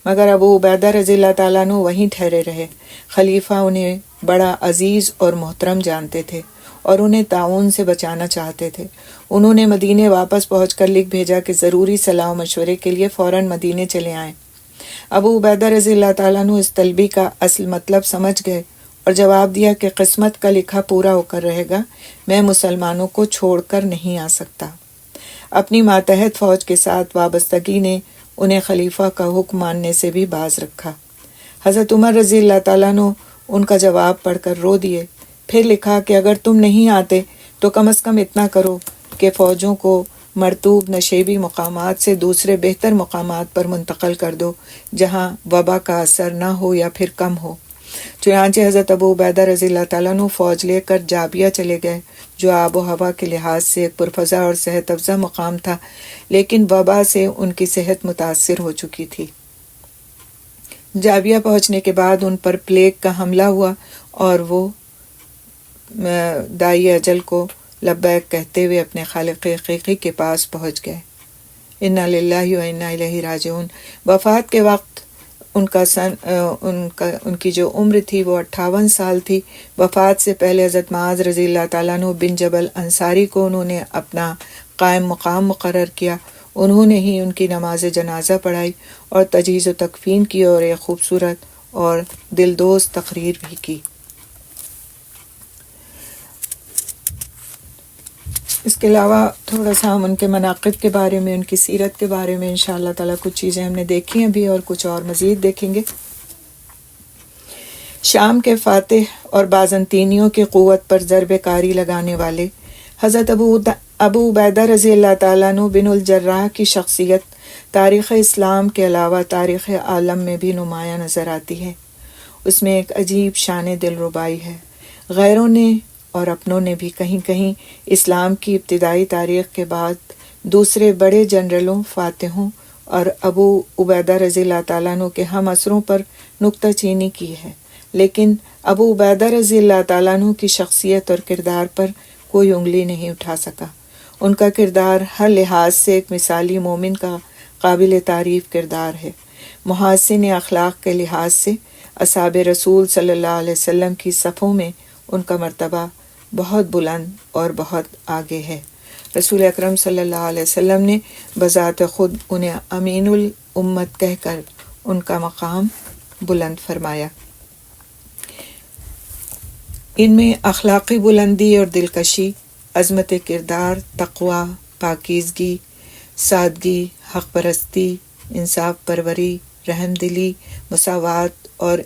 مگر ابو عبیدہ رضی اللہ تعالیٰ عنہ وہیں ٹھہرے رہے۔ خلیفہ انہیں بڑا عزیز اور محترم جانتے تھے اور انہیں طاعون سے بچانا چاہتے تھے۔ انہوں نے مدینے واپس پہنچ کر لکھ بھیجا کہ ضروری صلاح و مشورے کے لیے فوراً مدینے چلے آئیں۔ ابو عبیدہ رضی اللہ تعالیٰ عنہ اس طلبی کا اصل مطلب سمجھ گئے اور جواب دیا کہ قسمت کا لکھا پورا ہو کر رہے گا، میں مسلمانوں کو چھوڑ کر نہیں آ سکتا۔ اپنی ماتحت فوج کے ساتھ وابستگی نے انہیں خلیفہ کا حکم ماننے سے بھی باز رکھا۔ حضرت عمر رضی اللہ تعالیٰ عنہ ان کا جواب پڑھ کر رو دیے، پھر لکھا کہ اگر تم نہیں آتے تو کم از کم اتنا کرو کہ فوجوں کو مرطوب نشیبی مقامات سے دوسرے بہتر مقامات پر منتقل کر دو جہاں وبا کا اثر نہ ہو یا پھر کم ہو۔ چنانچہ حضرت ابو عبیدہ رضی اللہ تعالیٰ عنہ فوج لے کر جابیہ چلے گئے، جو آب و ہوا کے لحاظ سے ایک پرفضا اور صحت افزا مقام تھا، لیکن وبا سے ان کی صحت متاثر ہو چکی تھی۔ جابیہ پہنچنے کے بعد ان پر پلیگ کا حملہ ہوا اور وہ دائی اجل کو لبیک کہتے ہوئے اپنے خالق حقیقی کے پاس پہنچ گئے۔ انا للہ و انا الیہ راجعون۔ وفات کے وقت ان کی جو عمر تھی وہ 58 سال تھی۔ وفات سے پہلے حضرت معاذ رضی اللہ تعالیٰ عنہ بن جبل انصاری کو انہوں نے اپنا قائم مقام مقرر کیا۔ انہوں نے ہی ان کی نماز جنازہ پڑھائی اور تجہیز و تکفین کی اور ایک خوبصورت اور دلدوز تقریر بھی کی۔ اس کے علاوہ تھوڑا سا ہم ان کے مناقب کے بارے میں، ان کی سیرت کے بارے میں انشاءاللہ تعالیٰ کچھ چیزیں ہم نے دیکھی ہیں بھی اور کچھ اور مزید دیکھیں گے۔ شام کے فاتح اور بازنطینیوں کی قوت پر ضرب کاری لگانے والے حضرت ابو عبیدہ رضی اللہ تعالیٰ عنہ بن الجراح کی شخصیت تاریخ اسلام کے علاوہ تاریخ عالم میں بھی نمایاں نظر آتی ہے۔ اس میں ایک عجیب شان دلربائی ہے۔ غیروں نے اور اپنوں نے بھی کہیں کہیں اسلام کی ابتدائی تاریخ کے بعد دوسرے بڑے جنرلوں، فاتحوں اور ابو عبیدہ رضی اللہ تعالیٰ عنہ کے ہم عصروں پر نکتہ چینی کی ہے، لیکن ابو عبیدہ رضی اللہ تعالیٰ عنہ کی شخصیت اور کردار پر کوئی انگلی نہیں اٹھا سکا۔ ان کا کردار ہر لحاظ سے ایک مثالی مومن کا قابل تعریف کردار ہے۔ محاسن اخلاق کے لحاظ سے اصحاب رسول صلی اللہ علیہ وسلم کی صفوں میں ان کا مرتبہ بہت بلند اور بہت آگے ہے۔ رسول اکرم صلی اللہ علیہ وسلم نے بذات خود انہیں امین الامت کہہ کر ان کا مقام بلند فرمایا۔ ان میں اخلاقی بلندی اور دلکشی، عظمت کردار، تقوی، پاکیزگی، سادگی، حق پرستی، انصاف پروری، رحم دلی، مساوات اور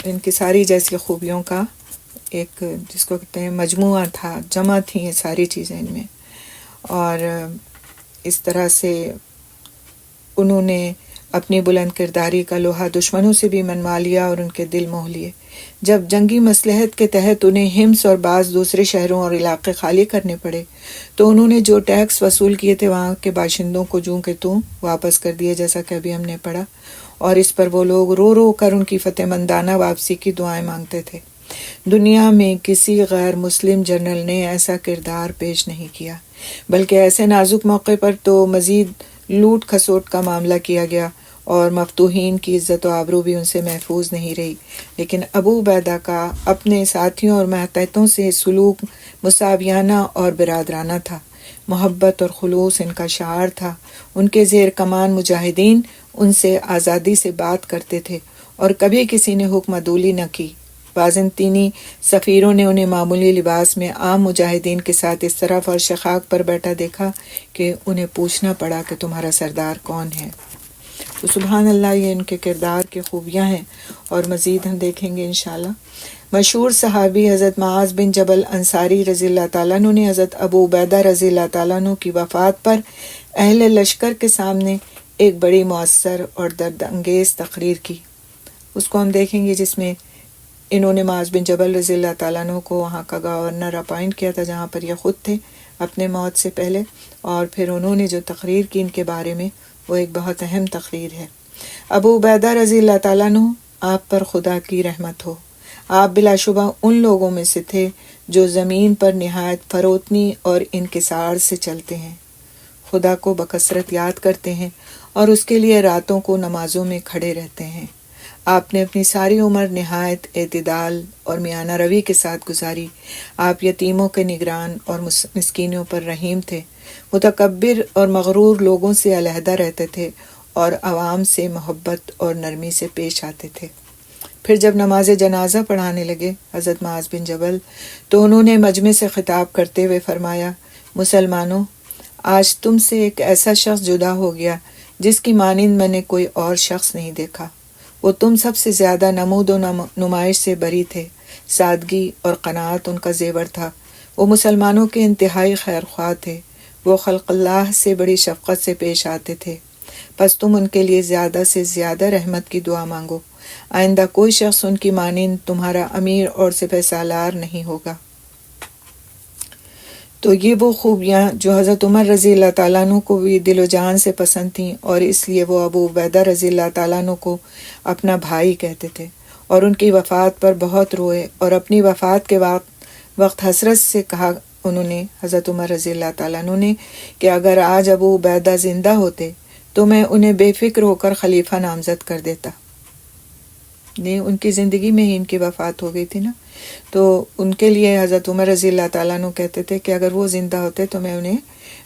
انکساری جیسی خوبیوں کا ایک جس کو کہتے ہیں مجموعہ تھا، جمع تھیں یہ ساری چیزیں ان میں۔ اور اس طرح سے انہوں نے اپنی بلند کرداری کا لوہا دشمنوں سے بھی منوا لیا اور ان کے دل موہ لیے۔ جب جنگی مصلحت کے تحت انہیں حمص اور بعض دوسرے شہروں اور علاقے خالی کرنے پڑے تو انہوں نے جو ٹیکس وصول کیے تھے وہاں کے باشندوں کو جوں کہ توں واپس کر دیے، جیسا کہ ابھی ہم نے پڑھا، اور اس پر وہ لوگ رو رو کر ان کی فتح مندانہ واپسی کی دعائیں مانگتے تھے۔ دنیا میں کسی غیر مسلم جنرل نے ایسا کردار پیش نہیں کیا، بلکہ ایسے نازک موقع پر تو مزید لوٹ کھسوٹ کا معاملہ کیا گیا اور مفتوحین کی عزت و آبرو بھی ان سے محفوظ نہیں رہی، لیکن ابو عبیدہ کا اپنے ساتھیوں اور ماتحتوں سے سلوک مساویانہ اور برادرانہ تھا۔ محبت اور خلوص ان کا شعار تھا۔ ان کے زیر کمان مجاہدین ان سے آزادی سے بات کرتے تھے اور کبھی کسی نے حکم عدولی نہ کی۔ بازنطینی سفیروں نے انہیں معمولی لباس میں عام مجاہدین کے ساتھ اس طرح فرش خاک پر بیٹھا دیکھا کہ انہیں پوچھنا پڑا کہ تمہارا سردار کون ہے۔ تو سبحان اللہ، یہ ان کے کردار کی خوبیاں ہیں، اور مزید ہم دیکھیں گے انشاءاللہ۔ مشہور صحابی حضرت معاذ بن جبل انصاری رضی اللہ تعالیٰ عنہ نے حضرت ابو عبیدہ رضی اللہ تعالیٰ عنہ کی وفات پر اہل لشکر کے سامنے ایک بڑی مؤثر اور درد انگیز تقریر کی۔ اس کو ہم دیکھیں گے، جس میں انہوں نے معاذ بن جبل رضی اللہ تعالیٰ عنہ کو وہاں کا گورنر اپائنٹ کیا تھا جہاں پر یہ خود تھے اپنے موت سے پہلے، اور پھر انہوں نے جو تقریر کی ان کے بارے میں وہ ایک بہت اہم تقریر ہے۔ ابو عبیدہ رضی اللہ تعالیٰ عنہ، آپ پر خدا کی رحمت ہو، آپ بلا شبہ ان لوگوں میں سے تھے جو زمین پر نہایت فروتنی اور انکسار سے چلتے ہیں، خدا کو بکثرت یاد کرتے ہیں اور اس کے لیے راتوں کو نمازوں میں کھڑے رہتے ہیں۔ آپ نے اپنی ساری عمر نہایت اعتدال اور میانہ روی کے ساتھ گزاری۔ آپ یتیموں کے نگران اور مسکینوں پر رحیم تھے، متکبر اور مغرور لوگوں سے علیحدہ رہتے تھے اور عوام سے محبت اور نرمی سے پیش آتے تھے۔ پھر جب نماز جنازہ پڑھانے لگے حضرت معاذ بن جبل، تو انہوں نے مجمع سے خطاب کرتے ہوئے فرمایا، مسلمانوں، آج تم سے ایک ایسا شخص جدا ہو گیا جس کی مانند میں نے کوئی اور شخص نہیں دیکھا۔ وہ تم سب سے زیادہ نمود و نمائش سے بری تھے، سادگی اور قناعت ان کا زیور تھا۔ وہ مسلمانوں کے انتہائی خیر خواہ تھے، وہ خلق اللہ سے بڑی شفقت سے پیش آتے تھے۔ پس تم ان کے لیے زیادہ سے زیادہ رحمت کی دعا مانگو، آئندہ کوئی شخص ان کی مانند تمہارا امیر اور سپہ سالار نہیں ہوگا۔ تو یہ وہ خوبیاں جو حضرت عمر رضی اللہ تعالیٰ عنہ کو بھی دل و جان سے پسند تھیں، اور اس لیے وہ ابو عبیدہ رضی اللہ تعالیٰ عنہ کو اپنا بھائی کہتے تھے، اور ان کی وفات پر بہت روئے، اور اپنی وفات کے وقت حسرت سے کہا انہوں نے، حضرت عمر رضی اللہ تعالیٰ عنہ نے، کہ اگر آج ابو عبیدہ زندہ ہوتے تو میں انہیں بے فکر ہو کر خلیفہ نامزد کر دیتا۔ ان کی زندگی میں ہی ان کی وفات ہو گئی تھی نا، تو ان کے لیے حضرت عمر رضی اللہ تعالیٰ عنہ کہتے تھے کہ اگر وہ زندہ ہوتے تو میں انہیں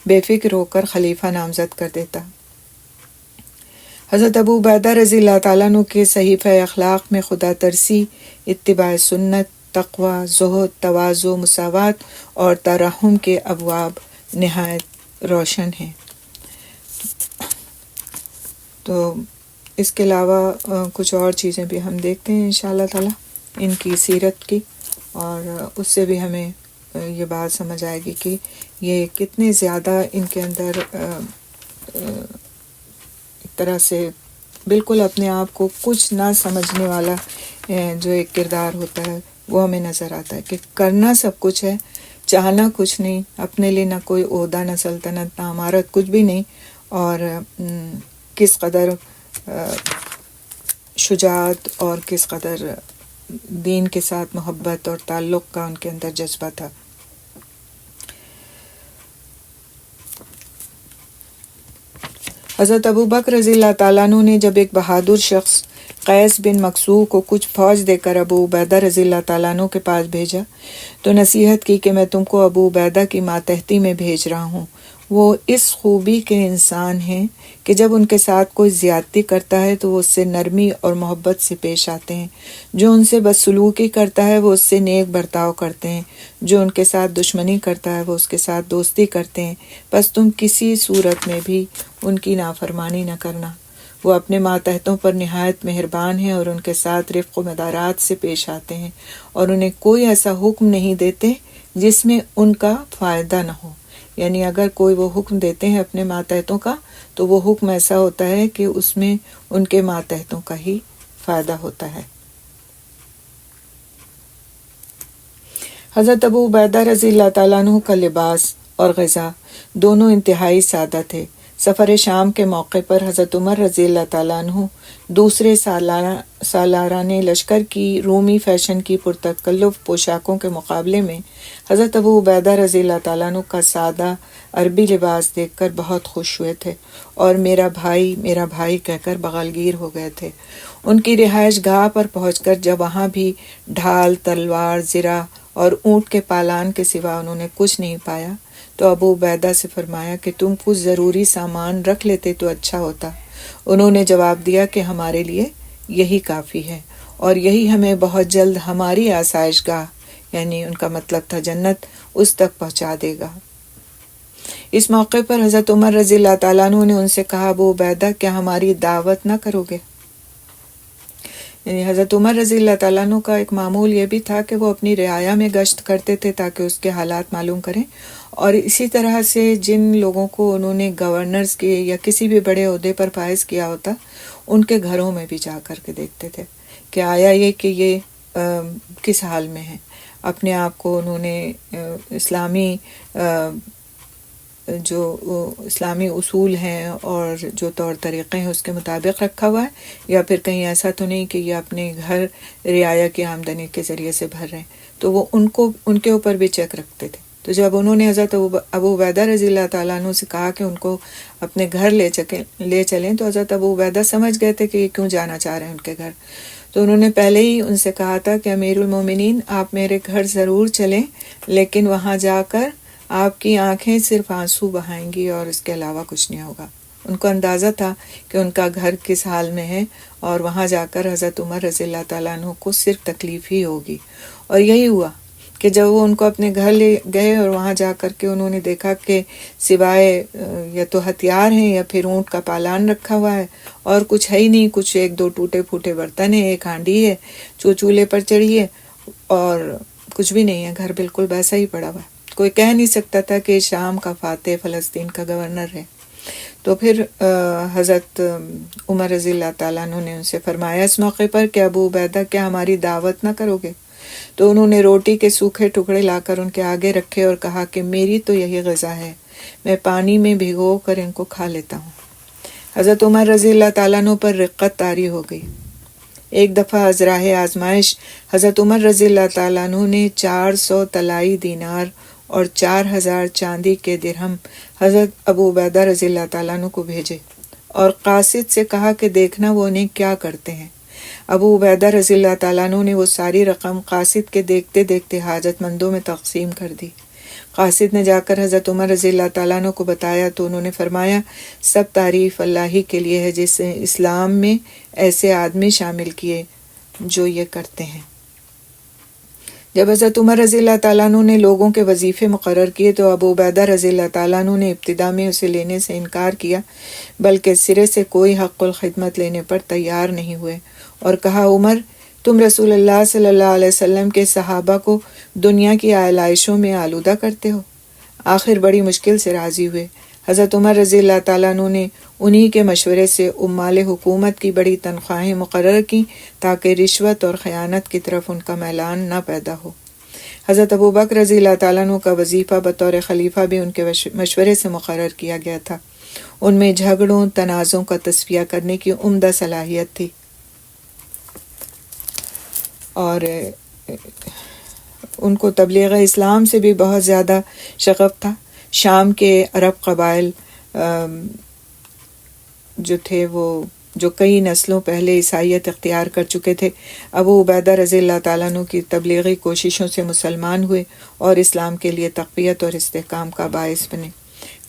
بے فکر ہو کر خلیفہ نامزد کر دیتا۔ حضرت ابو عبیدہ رضی اللہ تعالیٰ عنہ کے صحیفہ اخلاق میں خدا ترسی، اتباع سنت، تقوی، زہد، تواضع، مساوات اور ترحم کے ابواب نہایت روشن ہیں۔ تو اس کے علاوہ کچھ اور چیزیں بھی ہم دیکھتے ہیں انشاءاللہ تعالیٰ ان کی سیرت کی، اور اس سے بھی ہمیں یہ بات سمجھ آئے گی کہ یہ کتنے زیادہ ان کے اندر ایک طرح سے بالکل اپنے آپ کو کچھ نہ سمجھنے والا جو ایک کردار ہوتا ہے وہ ہمیں نظر آتا ہے، کہ کرنا سب کچھ ہے، چاہنا کچھ نہیں، اپنے لیے نہ کوئی عہدہ، نہ سلطنت، نہ عمارت، کچھ بھی نہیں، اور کس قدر شجاعت اور کس قدر دین کے ساتھ محبت اور تعلق کا ان کے اندر جذبہ تھا۔ حضرت ابو بکر رضی اللہ تعالیٰ عنہ نے جب ایک بہادر شخص قیس بن مقصوع کو کچھ فوج دے کر ابو عبیدہ رضی اللہ تعالیٰ عنہ کے پاس بھیجا تو نصیحت کی کہ میں تم کو ابو عبیدہ کی ماتحتی میں بھیج رہا ہوں۔ وہ اس خوبی کے انسان ہیں کہ جب ان کے ساتھ کوئی زیادتی کرتا ہے تو وہ اس سے نرمی اور محبت سے پیش آتے ہیں، جو ان سے بدسلوکی کرتا ہے وہ اس سے نیک برتاؤ کرتے ہیں، جو ان کے ساتھ دشمنی کرتا ہے وہ اس کے ساتھ دوستی کرتے ہیں۔ بس تم کسی صورت میں بھی ان کی نافرمانی نہ کرنا۔ وہ اپنے ماتحتوں پر نہایت مہربان ہیں اور ان کے ساتھ رفق و مدارات سے پیش آتے ہیں، اور انہیں کوئی ایسا حکم نہیں دیتے جس میں ان کا فائدہ نہ ہو۔ یعنی اگر کوئی وہ حکم دیتے ہیں اپنے ماتحتوں کا تو وہ حکم ایسا ہوتا ہے کہ اس میں ان کے ماتحتوں کا ہی فائدہ ہوتا ہے۔ حضرت ابو عبیدہ رضی اللہ تعالیٰ عنہ کا لباس اور غذا دونوں انتہائی سادہ تھے۔ سفر شام کے موقع پر حضرت عمر رضی اللہ تعالیٰ عنہ دوسرے سالاران لشکر کی رومی فیشن کی پرتکلف پوشاکوں کے مقابلے میں حضرت ابو عبیدہ رضی اللہ تعالیٰ عنہ کا سادہ عربی لباس دیکھ کر بہت خوش ہوئے تھے، اور میرا بھائی کہہ کر بغلگیر ہو گئے تھے۔ ان کی رہائش گاہ پر پہنچ کر جب وہاں بھی ڈھال، تلوار، زرہ اور اونٹ کے پالان کے سوا انہوں نے کچھ نہیں پایا تو ابو عبیدہ سے فرمایا کہ تم کچھ ضروری سامان رکھ لیتے تو اچھا ہوتا۔ انہوں نے جواب دیا کہ ہمارے لیے یہی کافی ہے، اور یہی ہمیں بہت جلد ہماری آسائش گاہ، یعنی ان کا مطلب تھا جنت، اس تک پہنچا دے گا۔ اس موقع پر حضرت عمر رضی اللہ تعالیٰ عنہ نے ان سے کہا، ابو عبیدہ کیا ہماری دعوت نہ کرو گے؟ یعنی حضرت عمر رضی اللہ تعالیٰ عنہ کا ایک معمول یہ بھی تھا کہ وہ اپنی رعایا میں گشت کرتے تھے تاکہ اس کے حالات معلوم کریں، اور اسی طرح سے جن لوگوں کو انہوں نے گورنرز کے یا کسی بھی بڑے عہدے پر فائز کیا ہوتا، ان کے گھروں میں بھی جا کر کے دیکھتے تھے کہ آیا یہ کہ یہ کس حال میں ہیں۔ اپنے آپ کو انہوں نے جو اسلامی اصول ہیں اور جو طور طریقے ہیں اس کے مطابق رکھا ہوا ہے، یا پھر کہیں ایسا تو نہیں کہ یہ اپنے گھر رعایا کی آمدنی کے ذریعے سے بھر رہے ہیں، تو وہ ان کے اوپر بھی چیک رکھتے تھے۔ تو جب انہوں نے حضرت ابو عبیدہ رضی اللہ تعالیٰ عنہ سے کہا کہ ان کو اپنے گھر لے چلیں، تو حضرت ابو عبیدہ سمجھ گئے تھے کہ یہ کیوں جانا چاہ رہے ہیں ان کے گھر۔ تو انہوں نے پہلے ہی ان سے کہا تھا کہ امیر المومنین، آپ میرے گھر ضرور چلیں، لیکن وہاں جا کر آپ کی آنکھیں صرف آنسو بہائیں گی اور اس کے علاوہ کچھ نہیں ہوگا۔ ان کو اندازہ تھا کہ ان کا گھر کس حال میں ہے، اور وہاں جا کر حضرت عمر رضی اللہ تعالیٰ عنہ کو صرف تکلیف ہی ہوگی۔ اور یہی ہوا کہ جب وہ ان کو اپنے گھر لے گئے اور وہاں جا کر کے انہوں نے دیکھا کہ سوائے یا تو ہتھیار ہیں یا پھر اونٹ کا پالان رکھا ہوا ہے، اور کچھ ہے ہی نہیں، کچھ ایک دو ٹوٹے پھوٹے برتن ہیں، ایک ہانڈی ہے جو چولہے پر چڑھی ہے، اور کچھ بھی نہیں ہے، گھر بالکل ویسا ہی پڑا ہوا ہے۔ کوئی کہہ نہیں سکتا تھا کہ شام کا فاتح فلسطین کا گورنر ہے۔ تو پھر حضرت عمر رضی اللہ تعالیٰ عنہ نے ان سے فرمایا اس موقع پر کہ ابو عبیدہ کیا ہماری دعوت نہ کرو گے؟ تو انہوں نے روٹی کے سوکھے ٹکڑے لا کر ان کے آگے رکھے اور کہا کہ میری تو یہی غذا ہے، میں پانی میں بھگو کر ان کو کھا لیتا ہوں۔ حضرت عمر رضی اللہ تعالیٰ عنہ پر رقت طاری ہو گئی۔ ایک دفعہ ازراہ آزمائش حضرت عمر رضی اللہ تعالیٰ عنہ نے 400 طلائی دینار اور 4000 چاندی کے درہم حضرت ابو عبیدہ رضی اللہ تعالیٰ عنہ کو بھیجے، اور قاصد سے کہا کہ دیکھنا وہ انہیں کیا کرتے ہیں۔ ابو عبیدہ رضی اللہ تعالیٰ عنہ نے وہ ساری رقم قاصد کے دیکھتے دیکھتے حاجت مندوں میں تقسیم کر دی۔ قاصد نے جا کر حضرت عمر رضی اللہ تعالیٰ عنہ کو بتایا تو انہوں نے فرمایا، سب تعریف اللہ ہی کے لیے ہے جس نے اسلام میں ایسے آدمی شامل کیے جو یہ کرتے ہیں۔ جب حضرت عمر رضی اللہ تعالیٰ عنہ نے لوگوں کے وظیفے مقرر کیے تو ابو عبیدہ رضی اللہ تعالیٰ عنہ نے ابتدا میں اسے لینے سے انکار کیا، بلکہ سرے سے کوئی حق الخدمت لینے پر تیار نہیں ہوئے، اور کہا، عمر، تم رسول اللہ صلی اللہ علیہ وسلم کے صحابہ کو دنیا کی آلائشوں میں آلودہ کرتے ہو۔ آخر بڑی مشکل سے راضی ہوئے۔ حضرت عمر رضی اللہ تعالیٰ عنہ نے انہی کے مشورے سے عمال حکومت کی بڑی تنخواہیں مقرر کیں تاکہ رشوت اور خیانت کی طرف ان کا میلان نہ پیدا ہو۔ حضرت ابو بکر رضی اللہ تعالیٰ عنہ کا وظیفہ بطور خلیفہ بھی ان کے مشورے سے مقرر کیا گیا تھا۔ ان میں جھگڑوں تنازعوں کا تصفیہ کرنے کی عمدہ صلاحیت تھی، اور ان کو تبلیغ اسلام سے بھی بہت زیادہ شغف تھا۔ شام کے عرب قبائل جو تھے وہ جو کئی نسلوں پہلے عیسائیت اختیار کر چکے تھے، ابو عبیدہ رضی اللہ تعالیٰ عنہ کی تبلیغی کوششوں سے مسلمان ہوئے اور اسلام کے لیے تقویت اور استحکام کا باعث بنے۔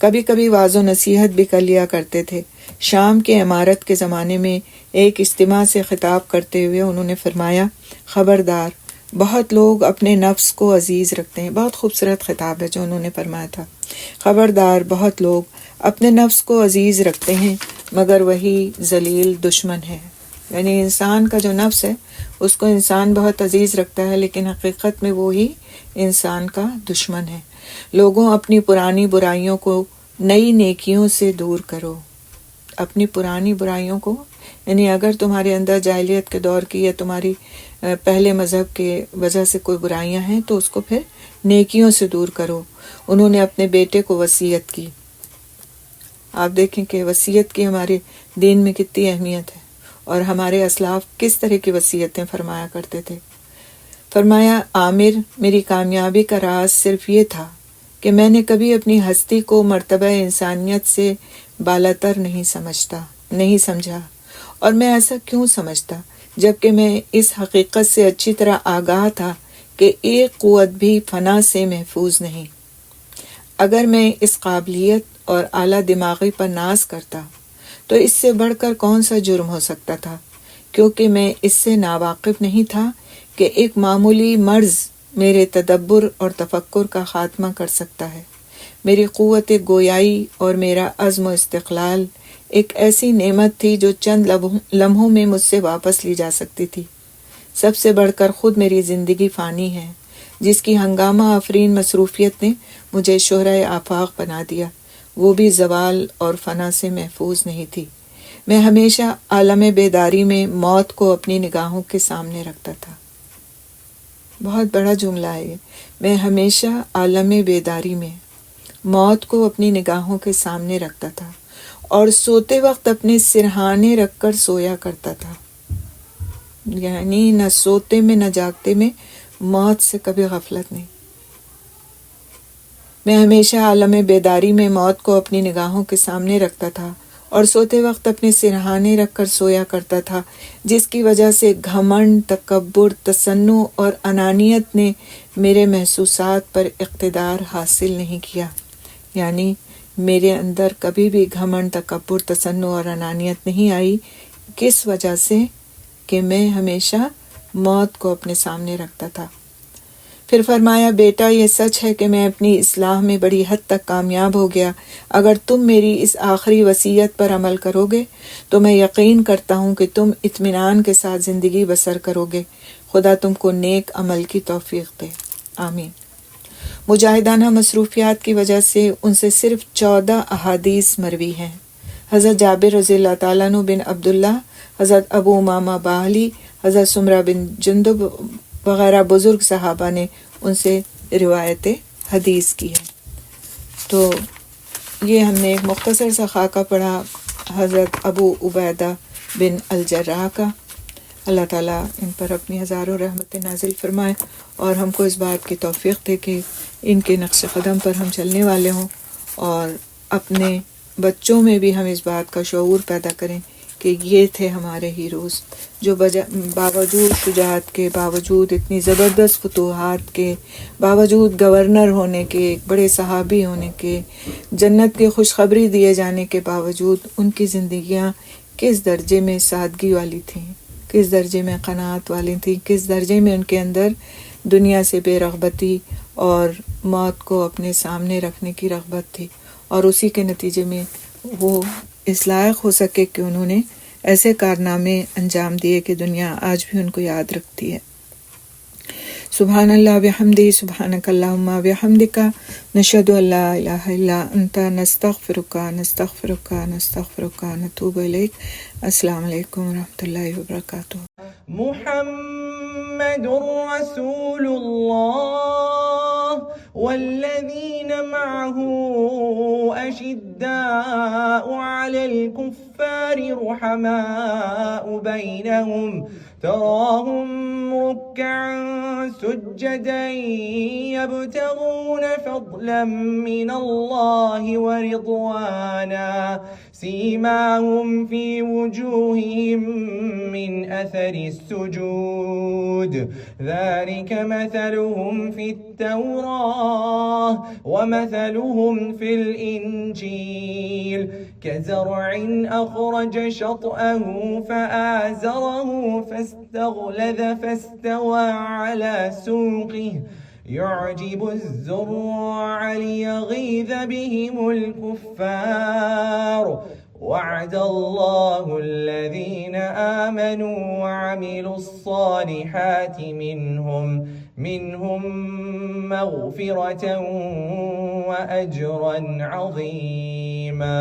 کبھی کبھی واعظ و نصیحت بھی کر لیا کرتے تھے۔ شام کے امارت کے زمانے میں ایک اجتماع سے خطاب کرتے ہوئے انہوں نے فرمایا، خبردار، بہت لوگ اپنے نفس کو عزیز رکھتے ہیں۔ بہت خوبصورت خطاب ہے جو انہوں نے فرمایا تھا۔ خبردار، بہت لوگ اپنے نفس کو عزیز رکھتے ہیں مگر وہی ذلیل دشمن ہے۔ یعنی انسان کا جو نفس ہے اس کو انسان بہت عزیز رکھتا ہے، لیکن حقیقت میں وہی انسان کا دشمن ہے۔ لوگوں، اپنی پرانی برائیوں کو نئی نیکیوں سے دور کرو۔ اپنی پرانی برائیوں کو، یعنی اگر تمہارے اندر جاہلیت کے دور کی یا تمہاری پہلے مذہب کے وجہ سے کوئی برائیاں ہیں تو اس کو پھر نیکیوں سے دور کرو۔ انہوں نے اپنے بیٹے کو وصیت کی۔ آپ دیکھیں کہ وصیت کی ہمارے دین میں کتنی اہمیت ہے، اور ہمارے اسلاف کس طرح کی وصیتیں فرمایا کرتے تھے۔ فرمایا، عامر، میری کامیابی کا راز صرف یہ تھا کہ میں نے کبھی اپنی ہستی کو مرتبہ انسانیت سے بالاتر نہیں سمجھا، اور میں ایسا کیوں سمجھتا جبکہ میں اس حقیقت سے اچھی طرح آگاہ تھا کہ ایک قوت بھی فنا سے محفوظ نہیں۔ اگر میں اس قابلیت اور اعلیٰ دماغی پر ناز کرتا تو اس سے بڑھ کر کون سا جرم ہو سکتا تھا، کیونکہ میں اس سے ناواقف نہیں تھا کہ ایک معمولی مرض میرے تدبر اور تفکر کا خاتمہ کر سکتا ہے۔ میری قوت گویائی اور میرا عزم و استقلال ایک ایسی نعمت تھی جو چند لمحوں میں مجھ سے واپس لی جا سکتی تھی۔ سب سے بڑھ کر خود میری زندگی فانی ہے، جس کی ہنگامہ آفرین مصروفیت نے مجھے شہرۂ آفاق بنا دیا، وہ بھی زوال اور فنا سے محفوظ نہیں تھی۔ میں ہمیشہ عالم بیداری میں موت کو اپنی نگاہوں کے سامنے رکھتا تھا۔ بہت بڑا جملہ ہے یہ۔ میں ہمیشہ عالم بیداری میں موت کو اپنی نگاہوں کے سامنے رکھتا تھا اور سوتے وقت اپنے سرہانے رکھ کر سویا کرتا تھا۔ یعنی نہ سوتے میں نہ جاگتے میں موت سے کبھی غفلت نہیں۔ میں ہمیشہ عالم بیداری میں موت کو اپنی نگاہوں کے سامنے رکھتا تھا اور سوتے وقت اپنے سرہانے رکھ کر سویا کرتا تھا، جس کی وجہ سے گھمنڈ، تکبر، تصنع اور انانیت نے میرے محسوسات پر اقتدار حاصل نہیں کیا۔ یعنی میرے اندر کبھی بھی گھمنڈ، تکبر، تصنع اور انانیت نہیں آئی۔ کس وجہ سے؟ کہ میں ہمیشہ موت کو اپنے سامنے رکھتا تھا۔ پھر فرمایا، بیٹا یہ سچ ہے کہ میں اپنی اصلاح میں بڑی حد تک کامیاب ہو گیا۔ اگر تم میری اس آخری وصیت پر عمل کرو گے تو میں یقین کرتا ہوں کہ تم اطمینان کے ساتھ زندگی بسر کرو گے۔ خدا تم کو نیک عمل کی توفیق دے، آمین۔ مجاہدانہ مصروفیات کی وجہ سے ان سے صرف 14 احادیث مروی ہیں۔ حضرت جابر رضی اللہ تعالیٰ عنہ بن عبداللہ، حضرت ابو امامہ باہلی، حضرت سمرہ بن جندب وغیرہ بزرگ صحابہ نے ان سے روایت حدیث کی ہے۔ تو یہ ہم نے ایک مختصر سا خاکہ پڑھا حضرت ابو عبیدہ بن الجراح کا۔ اللہ تعالیٰ ان پر اپنی ہزاروں رحمتیں نازل فرمائے اور ہم کو اس بات کی توفیق دے کہ ان کے نقش قدم پر ہم چلنے والے ہوں، اور اپنے بچوں میں بھی ہم اس بات کا شعور پیدا کریں کہ یہ تھے ہمارے ہیروز، جو باوجود شجاعت کے، باوجود اتنی زبردست فتوحات کے، باوجود گورنر ہونے کے، ایک بڑے صحابی ہونے کے، جنت کی خوشخبری دیے جانے کے باوجود ان کی زندگیاں کس درجے میں سادگی والی تھیں، کس درجے میں قناعت والی تھیں، کس درجے میں ان کے اندر دنیا سے بے رغبتی اور موت کو اپنے سامنے رکھنے کی رغبت تھی، اور اسی کے نتیجے میں وہ اس لائق ہو سکے کہ انہوں نے ایسے کارنامے انجام دیے کہ دنیا آج بھی ان کو یاد رکھتی ہے۔ سبحان اللہ بحمدہ، سبحانک اللہم بحمدک، نشہد ان لا الہ الا انت، نستغفرک نستغفرک نستغفرک نتوب الیک۔ السلام علیکم ورحمۃ اللہ وبرکاتہ۔ محمد رسول اللہ والذین معه أشداء على الكفار رحماء بينهم تراهم ركعا سجدا يبتغون فضلا من الله ورضوانا سيماهم في وجوههم من أثر السجود ذلك مثلهم في التوراة ومثلهم في الإنجيل كزرع أخرج شطأه فآزره فاستغلظ فاستوى على سوقه يعجب الزراع ليغيظ بهم الكفار وعد الله الذين آمنوا وعملوا الصالحات منهم مغفرة وأجرا عظيما.